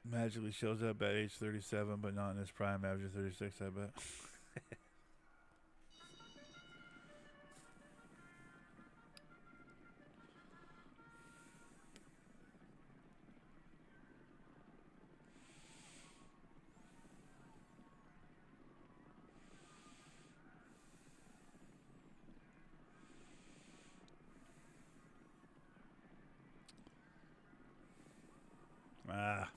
Magically shows up at age 37, but not in his prime, average 36, I bet. Ah.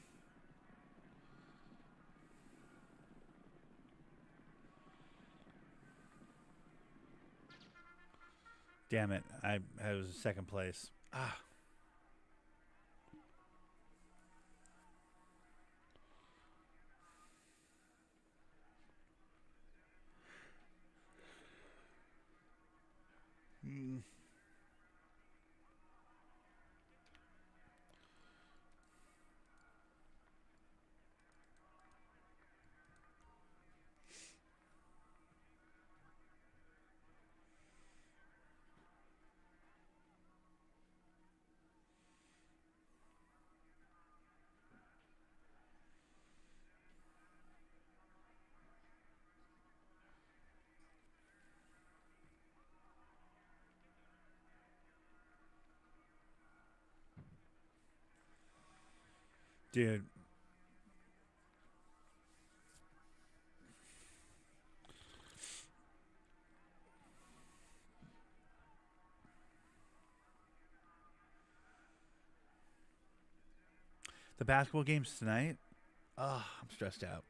Damn it. I was in second place. Ah. Mm. Dude. The basketball game's tonight? Oh, I'm stressed out.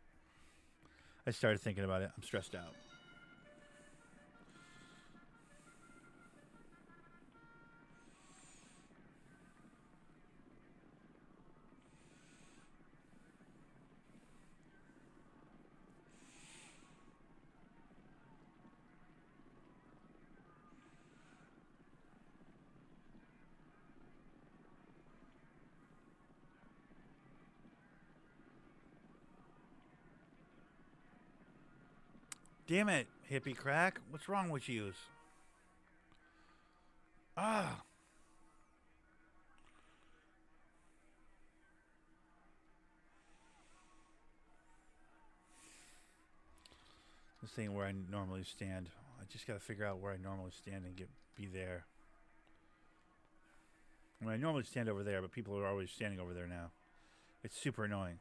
I started thinking about it. I'm stressed out. Damn it, hippie crack. What's wrong with you? Ah. This ain't where I normally stand. I just got to figure out where I normally stand and be there. I mean, I normally stand over there, but people are always standing over there now. It's super annoying.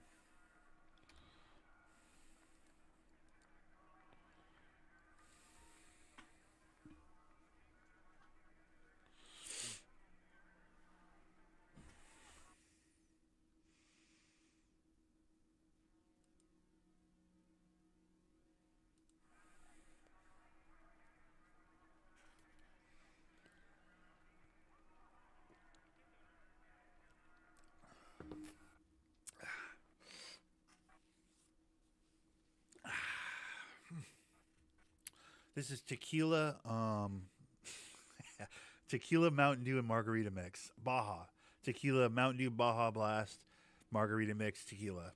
This is tequila, tequila, Mountain Dew, and margarita mix. Baja tequila, Mountain Dew, Baja Blast, margarita mix, tequila.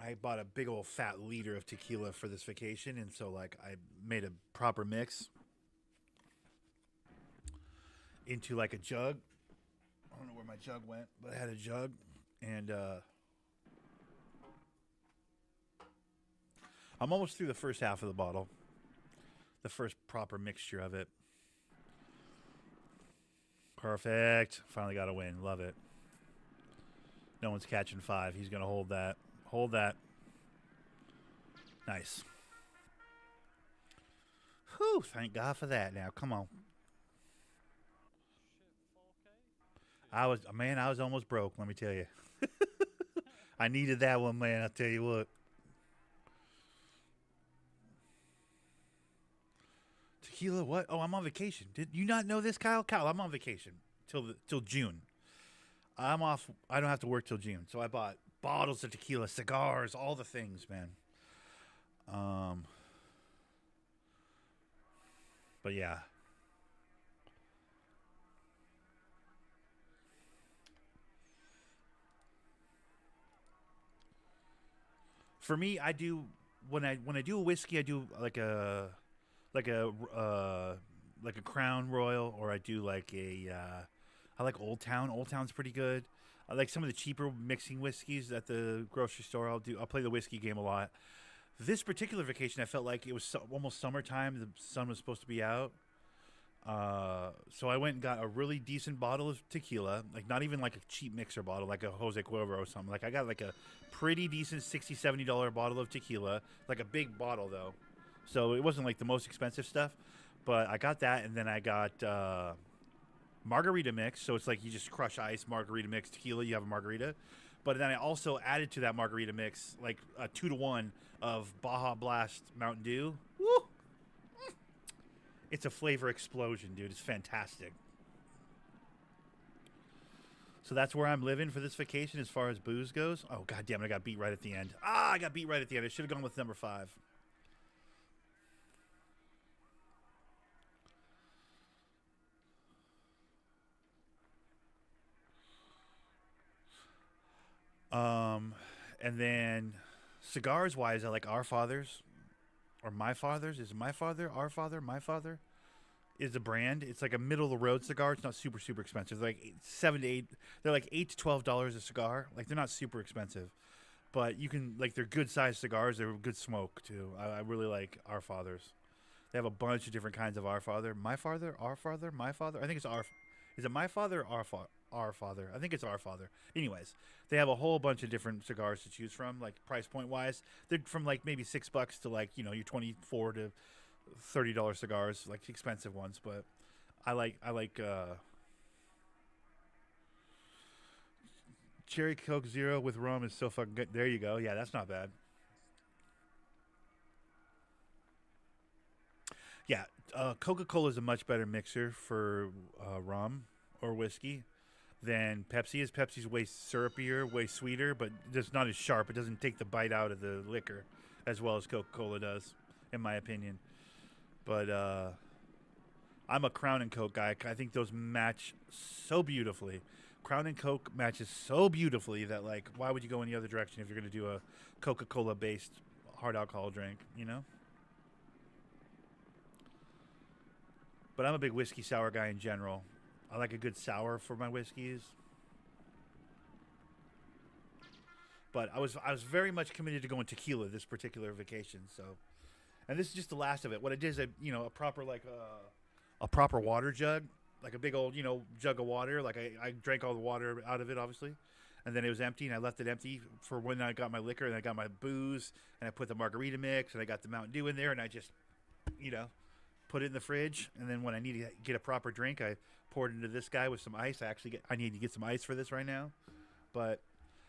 I bought a big old fat liter of tequila for this vacation, and so like I made a proper mix into like a jug. I don't know where my jug went, but I had a jug, and I'm almost through the first half of the bottle, the first proper mixture of it. Perfect. Finally got a win. Love it. No one's catching 5. He's going to hold that. Hold that. Nice. Whew, thank God for that now. Come on. I was almost broke, let me tell you. I needed that one, man. I'll tell you what. Tequila, what? Oh, I'm on vacation. Did you not know this, Kyle? Kyle, I'm on vacation till June. I'm off. I don't have to work till June. So I bought bottles of tequila, cigars, all the things, man. But yeah. For me, I do when I do a whiskey, I do like a like a Crown Royal, or I do like a I like Old Town. Old Town's pretty good. I like some of the cheaper mixing whiskeys at the grocery store. I'll play the whiskey game a lot. This particular vacation, I felt like it was almost summertime. The sun was supposed to be out. So I went and got a really decent bottle of tequila, like not even like a cheap mixer bottle, like a Jose Cuervo or something. Like I got like a pretty decent $60, $70 bottle of tequila, like a big bottle though. So it wasn't like the most expensive stuff, but I got that, and then I got margarita mix. So it's like you just crush ice, margarita mix, tequila, you have a margarita. But then I also added to that margarita mix like a 2-to-1 of Baja Blast Mountain Dew. Woo! It's a flavor explosion, dude. It's fantastic. So that's where I'm living for this vacation as far as booze goes. Oh, god damn it, I got beat right at the end. I got beat right at the end. I should have gone with number 5. And then cigars wise, I like Our Fathers or My Father's. Is it My Father? Our Father? My Father? Is the brand. It's like a middle of the road cigar. It's not super expensive. They're like 7 to 8. They're like $8 to $12 a cigar. Like they're not super expensive, but you can like they're good sized cigars. They're good smoke too. I really like Our Fathers. They have a bunch of different kinds of Our Father, My Father, Our Father, My Father. I think it's Our. Is it My Father or Our Father? Our Father. I think it's Our Father. Anyways, they have a whole bunch of different cigars to choose from. Like price point wise, they're from like maybe $6 to like your $24 to $30 cigars, like expensive ones. But I like cherry Coke Zero with rum is so fucking good. There you go. Yeah, that's not bad. Yeah, Coca-Cola is a much better mixer for rum or whiskey than Pepsi is. Pepsi's way syrupier, way sweeter, but just not as sharp. It doesn't take the bite out of the liquor as well as Coca-Cola does, in my opinion. But I'm a Crown and Coke guy. I think those match so beautifully. Crown and Coke matches so beautifully that like, why would you go any other direction if you're going to do a Coca-Cola based hard alcohol drink? You know. But I'm a big whiskey sour guy in general. I like a good sour for my whiskeys. But I was very much committed to going tequila this particular vacation. So, and this is just the last of it. What I did is a proper like a proper water jug, like a big old jug of water. Like I drank all the water out of it, obviously, and then it was empty, and I left it empty for when I got my liquor, and I got my booze, and I put the margarita mix, and I got the Mountain Dew in there, and I just you know put it in the fridge, and then when I need to get a proper drink, I poured it into this guy with some ice. I need to get some ice for this right now, but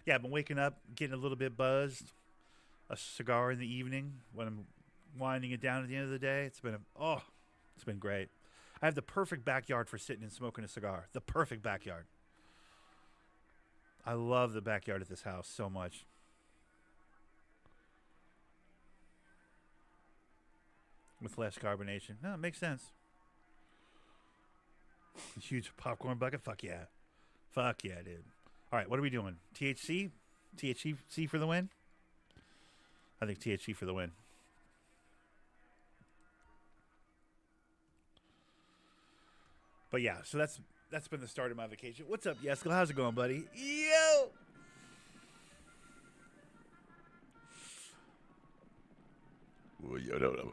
yeah, I've been waking up, getting a little bit buzzed, a cigar in the evening when I'm winding it down at the end of the day. It's been great. I have the perfect backyard for sitting and smoking a cigar. The perfect backyard. I love the backyard at this house so much. with less carbonation. No, it makes sense. Huge popcorn bucket. Fuck yeah. Fuck yeah, dude. All right, what are we doing? THC? THC for the win? I think THC for the win. But yeah, so that's been the start of my vacation. What's up, Yesko? How's it going, buddy? Yo! No.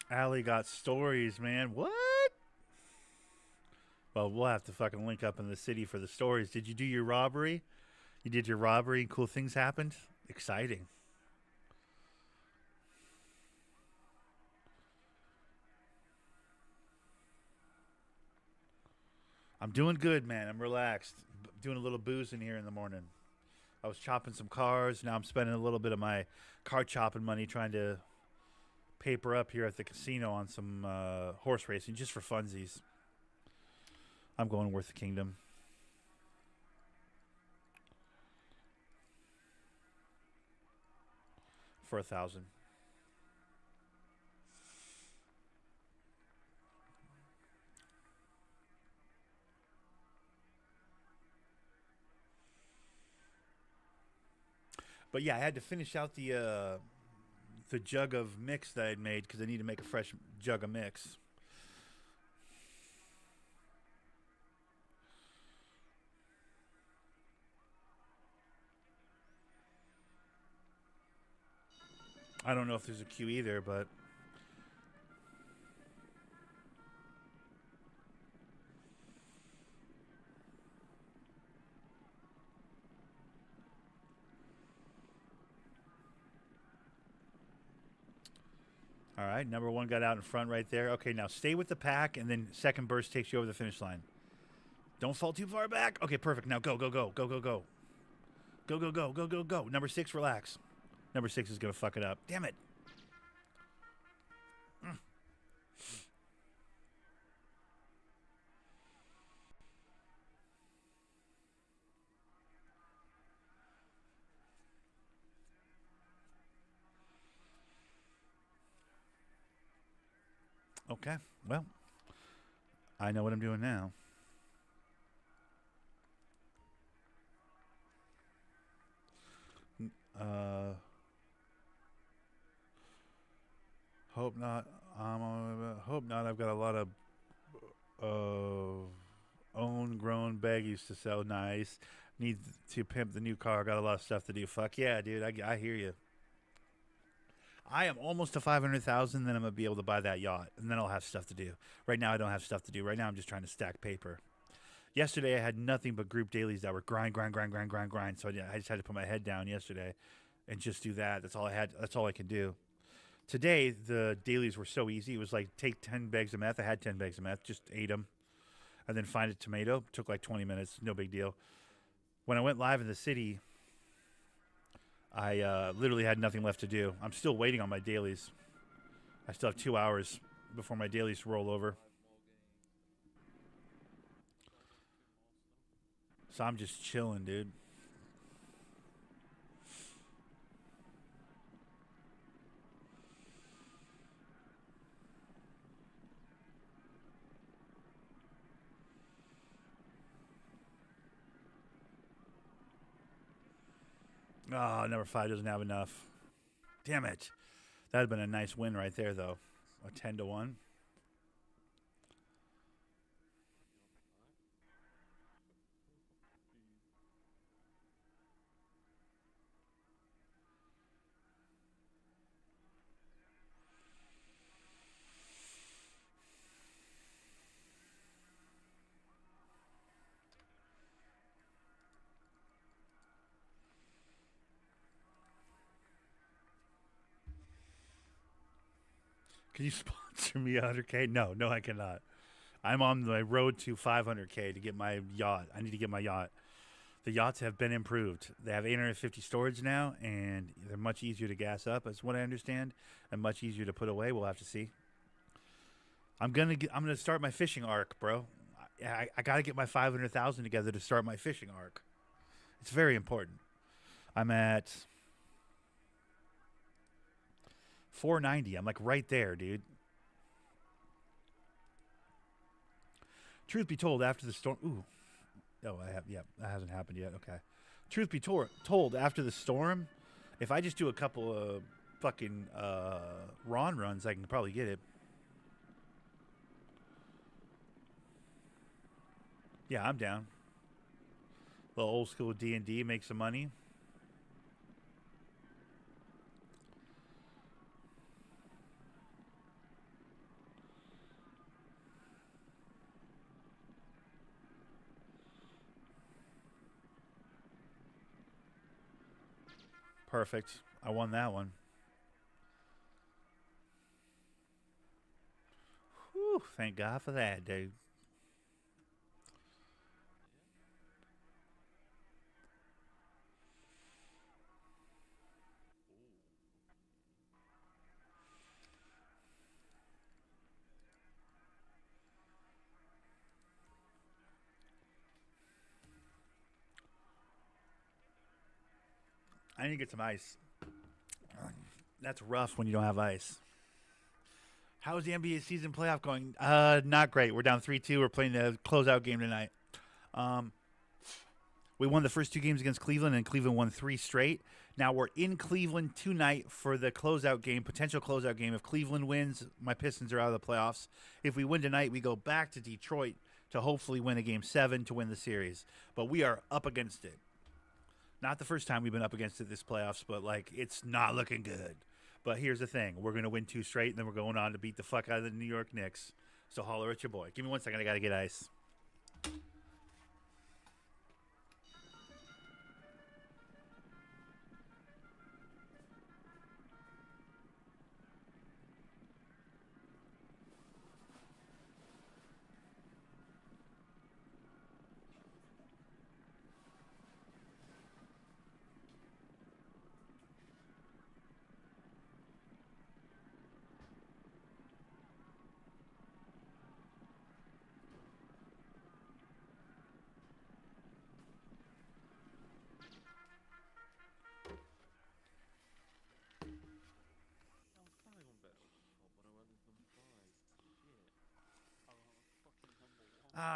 Allie got stories, man. What? Well, we'll have to fucking link up in the city for the stories. Did you do your robbery? You did your robbery and cool things happened? Exciting. I'm doing good, man. I'm relaxed. Doing a little booze in here in the morning. I was chopping some cars. Now I'm spending a little bit of my car chopping money trying to paper up here at the casino on some horse racing just for funsies. I'm going worth the kingdom. For 1,000. But yeah, I had to finish out the jug of mix that I'd made because I need to make a fresh jug of mix. I don't know if there's a queue either, but all right, number one got out in front right there. Okay, now stay with the pack, and then second burst takes you over the finish line. Don't fall too far back. Okay, perfect. Now go, go, go, go, go, go. Go, go, go, go, go, go. Number 6, relax. Number 6 is going to fuck it up. Damn it. Okay, well, I know what I'm doing now. Uh, hope not. Hope not. I've got a lot of own grown baggies to sell. Nice. Need to pimp the new car. Got a lot of stuff to do. Fuck yeah, dude. I hear you. I am almost to 500,000. Then I'm gonna be able to buy that yacht, and then I'll have stuff to do. Right now, I don't have stuff to do. Right now, I'm just trying to stack paper. Yesterday, I had nothing but group dailies that were grind. So I just had to put my head down yesterday and just do that. That's all I had. That's all I can do. Today, the dailies were so easy. It was like take 10 bags of meth. I had 10 bags of meth. Just ate them. And then find a tomato. Took like 20 minutes. No big deal. When I went live in the city, I literally had nothing left to do. I'm still waiting on my dailies. I still have 2 hours before my dailies roll over. So I'm just chilling, dude. Oh, number 5 doesn't have enough. Damn it. That would have been a nice win right there, though. A 10-1. Can you sponsor me 100K? No, I cannot. I'm on my road to 500K to get my yacht. I need to get my yacht. The yachts have been improved. They have 850 storage now, and they're much easier to gas up, as what I understand, and much easier to put away. We'll have to see. I'm gonna start my fishing arc, bro. I gotta get my 500,000 together to start my fishing arc. It's very important. I'm at 490. I'm like right there, dude. Truth be told, after the storm, that hasn't happened yet. Okay. Truth be told, after the storm, if I just do a couple of fucking Ron runs, I can probably get it. Yeah, I'm down. A little old school D&D, make some money. Perfect. I won that one. Whew, thank God for that, dude. I need to get some ice. That's rough when you don't have ice. How's the NBA season playoff going? Not great. We're down 3-2. We're playing the closeout game tonight. We won the first two games against Cleveland, and Cleveland won 3 straight. Now we're in Cleveland tonight for the closeout game, potential closeout game. If Cleveland wins, my Pistons are out of the playoffs. If we win tonight, we go back to Detroit to hopefully win a game 7 to win the series. But we are up against it. Not the first time we've been up against it this playoffs, but like it's not looking good. But here's the thing: we're gonna win 2 straight, and then we're going on to beat the fuck out of the New York Knicks. So holler at your boy. Give me 1 second. I gotta get ice.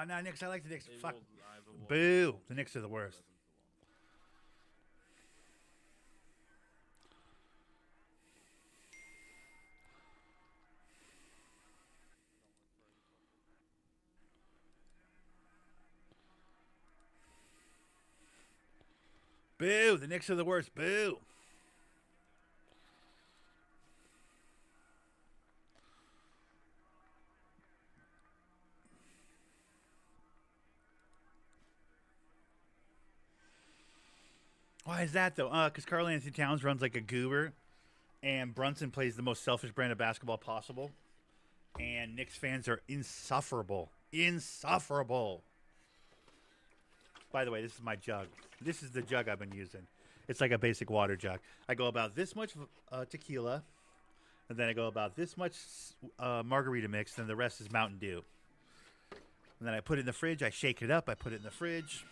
No, Knicks. I like the Knicks. Fuck. Boo. The Knicks are the worst. Boo. The Knicks are the worst. Boo. Why is that though? Because Karl Anthony Towns runs like a goober, and Brunson plays the most selfish brand of basketball possible. And Knicks fans are insufferable. Insufferable. By the way, this is my jug. This is the jug I've been using. It's like a basic water jug. I go about this much tequila, and then I go about this much margarita mix, and the rest is Mountain Dew. And then I put it in the fridge. I shake it up. I put it in the fridge.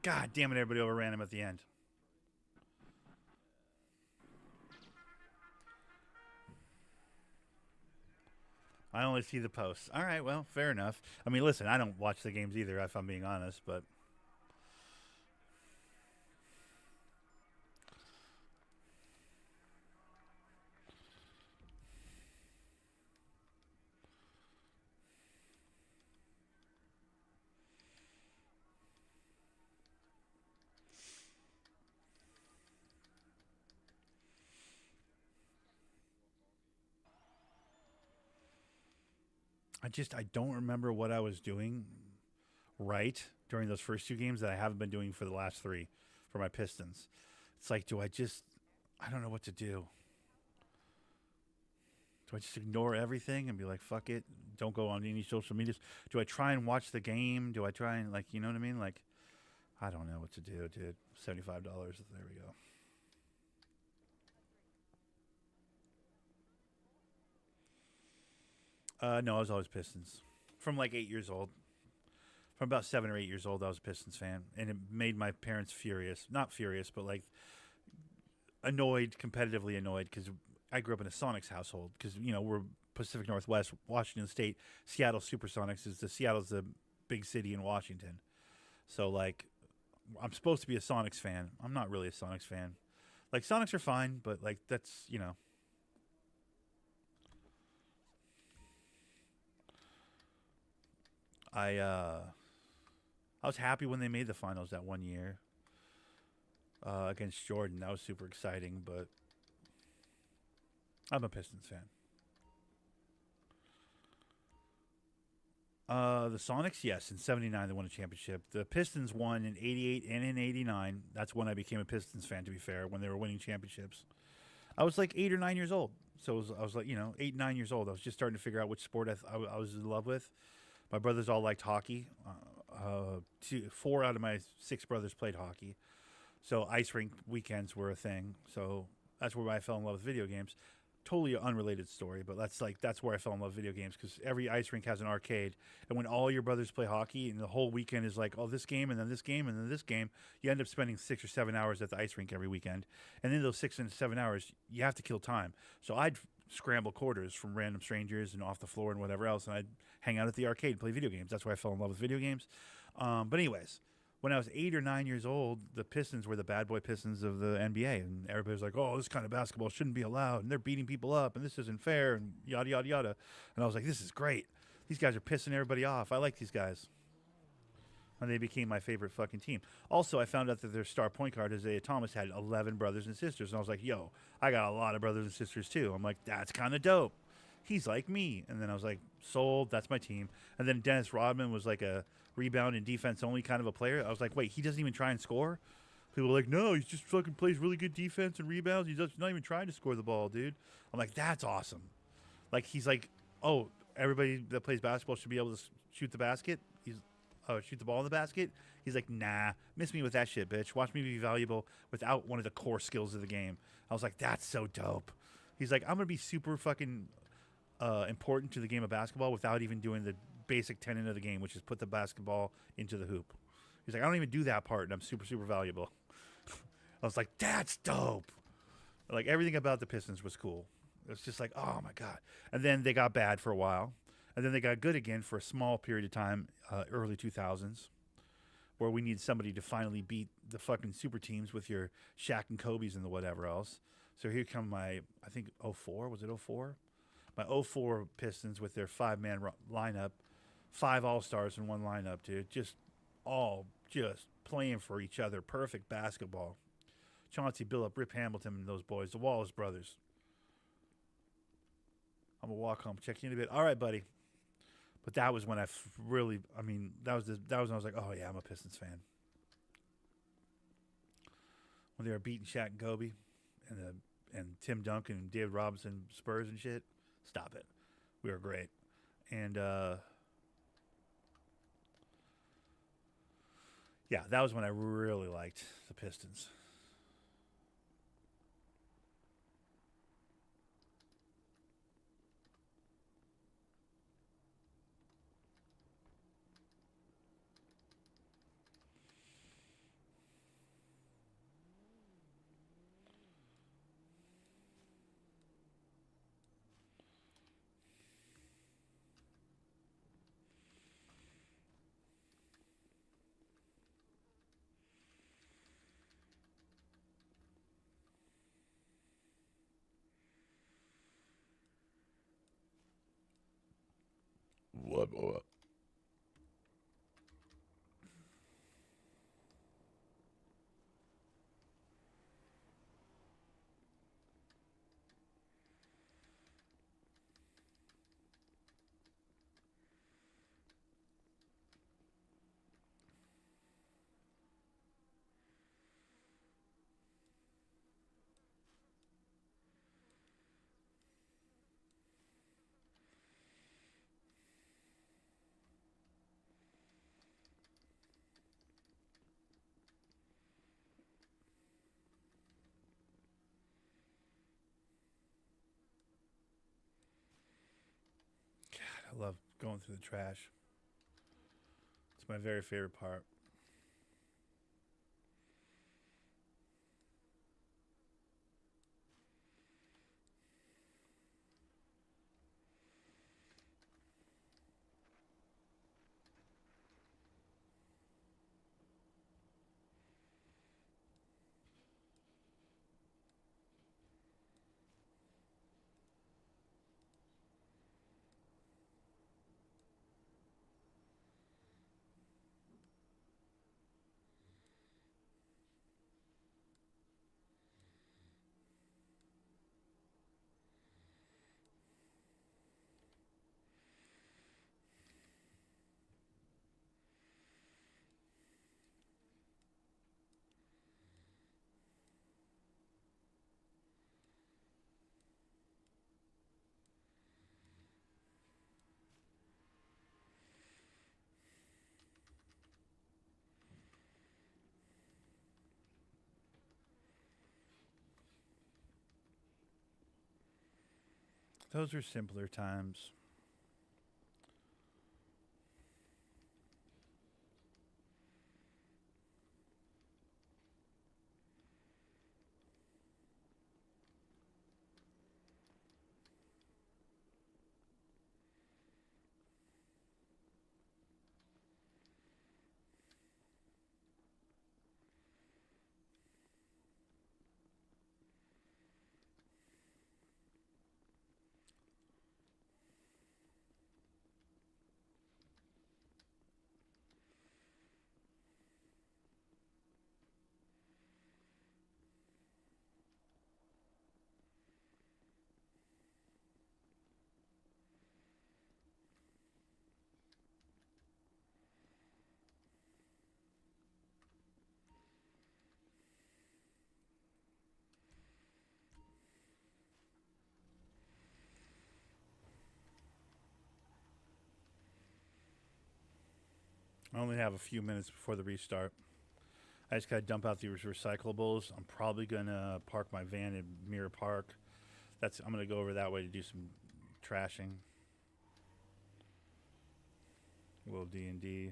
God damn it, everybody overran him at the end. I only see the posts. All right, well, fair enough. I mean, listen, I don't watch the games either, if I'm being honest, but... I don't remember what I was doing right during those first two games that I haven't been doing for the last three for my Pistons. It's like, I don't know what to do. Do I just ignore everything and be like, fuck it, don't go on any social medias? Do I try and watch the game? Do I try and, like, you know what I mean? Like, I don't know what to do, dude. $75. There we go. No, I was always Pistons. From like 8 years old. From about 7 or 8 years old, I was a Pistons fan. And it made my parents furious. Not furious, but like annoyed, competitively annoyed, because I grew up in a Sonics household. Because, you know, we're Pacific Northwest, Washington State. Seattle Supersonics Seattle's the big city in Washington. So, like, I'm supposed to be a Sonics fan. I'm not really a Sonics fan. Like, Sonics are fine, but, like, that's, you know. I I was happy when they made the finals that one year against Jordan. That was super exciting, but I'm a Pistons fan. The Sonics, yes, in '79 they won a championship. The Pistons won in '88 and in '89. That's when I became a Pistons fan. To be fair, when they were winning championships, I was like 8 or 9 years old. So I was like, you know, 8, 9 years old. I was just starting to figure out which sport I was in love with. My brothers all liked hockey. Four out of my six brothers played hockey. So ice rink weekends were a thing. So that's where I fell in love with video games. Totally unrelated story, but that's where I fell in love with video games, because every ice rink has an arcade, and when all your brothers play hockey and the whole weekend is like, oh, this game and then this game and then this game, you end up spending 6 or 7 hours at the ice rink every weekend, and in those 6 and 7 hours you have to kill time. So I'd scramble quarters from random strangers and off the floor and whatever else, and I'd hang out at the arcade and play video games. That's why I fell in love with video games. But anyways, when I was 8 or 9 years old, the Pistons were the bad boy Pistons of the NBA, and everybody was like, "Oh, this kind of basketball shouldn't be allowed, and they're beating people up, and this isn't fair, and yada yada yada." And I was like, "This is great. These guys are pissing everybody off. I like these guys." And they became my favorite fucking team. Also, I found out that their star point guard, Isaiah Thomas, had 11 brothers and sisters, and I was like, "Yo, I got a lot of brothers and sisters too." I'm like, "That's kind of dope. He's like me." And then I was like, "Sold. That's my team." And then Dennis Rodman was like a rebound and defense only kind of a player. I was like, wait, he doesn't even try and score? People were like, no, he just fucking plays really good defense and rebounds. He's not even trying to score the ball, dude. I'm like, that's awesome. Like, he's like, oh, everybody that plays basketball should be able to shoot the basket. Shoot the ball in the basket. He's like, nah, miss me with that shit, bitch. Watch me be valuable without one of the core skills of the game. I was like, that's so dope. He's like, I'm gonna be super fucking important to the game of basketball without even doing the basic tenet of the game, which is put the basketball into the hoop. He's like, I don't even do that part, and I'm super, super valuable. I was like, that's dope. Like, everything about the Pistons was cool. It was just like, oh my God. And then they got bad for a while. And then they got good again for a small period of time, early 2000s, where we need somebody to finally beat the fucking super teams with your Shaq and Kobe's and the whatever else. So here come my, I think, '04. Was it '04? My '04 Pistons with their five-man lineup. 5 all-stars in one lineup, dude. Just playing for each other. Perfect basketball. Chauncey Billup, Rip Hamilton, and those boys. The Wallace brothers. I'm going to walk home. Check you in a bit. All right, buddy. But that was when that was when I was like, oh, yeah, I'm a Pistons fan. When they were beating Shaq and Kobe and Tim Duncan and David Robinson Spurs and shit. Stop it. We were great. And, yeah, that was when I really liked the Pistons. What? I love going through the trash. It's my very favorite part. Those are simpler times. I only have a few minutes before the restart. I just gotta dump out these recyclables. I'm probably gonna park my van in Mirror Park. I'm gonna go over that way to do some trashing. A little D&D.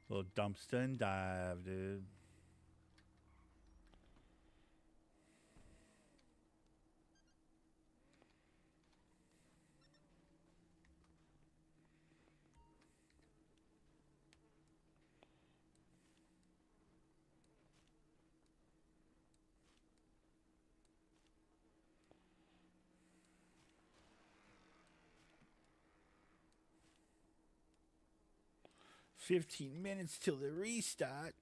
A little dumpster and dive, dude. $15 till the restart.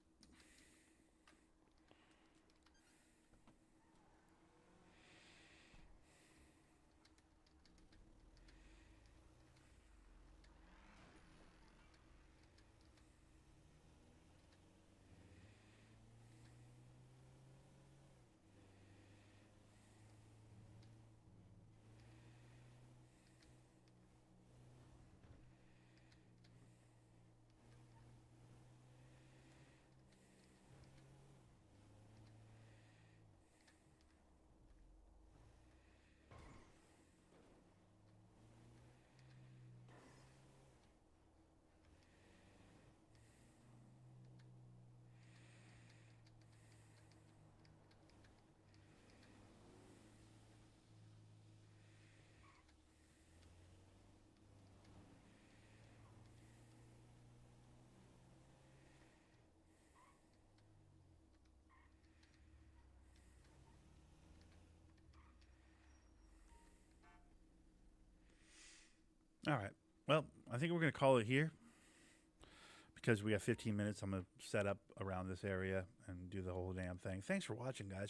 All right. Well, I think we're going to call it here because we have 15 minutes. I'm going to set up around this area and do the whole damn thing. Thanks for watching, guys.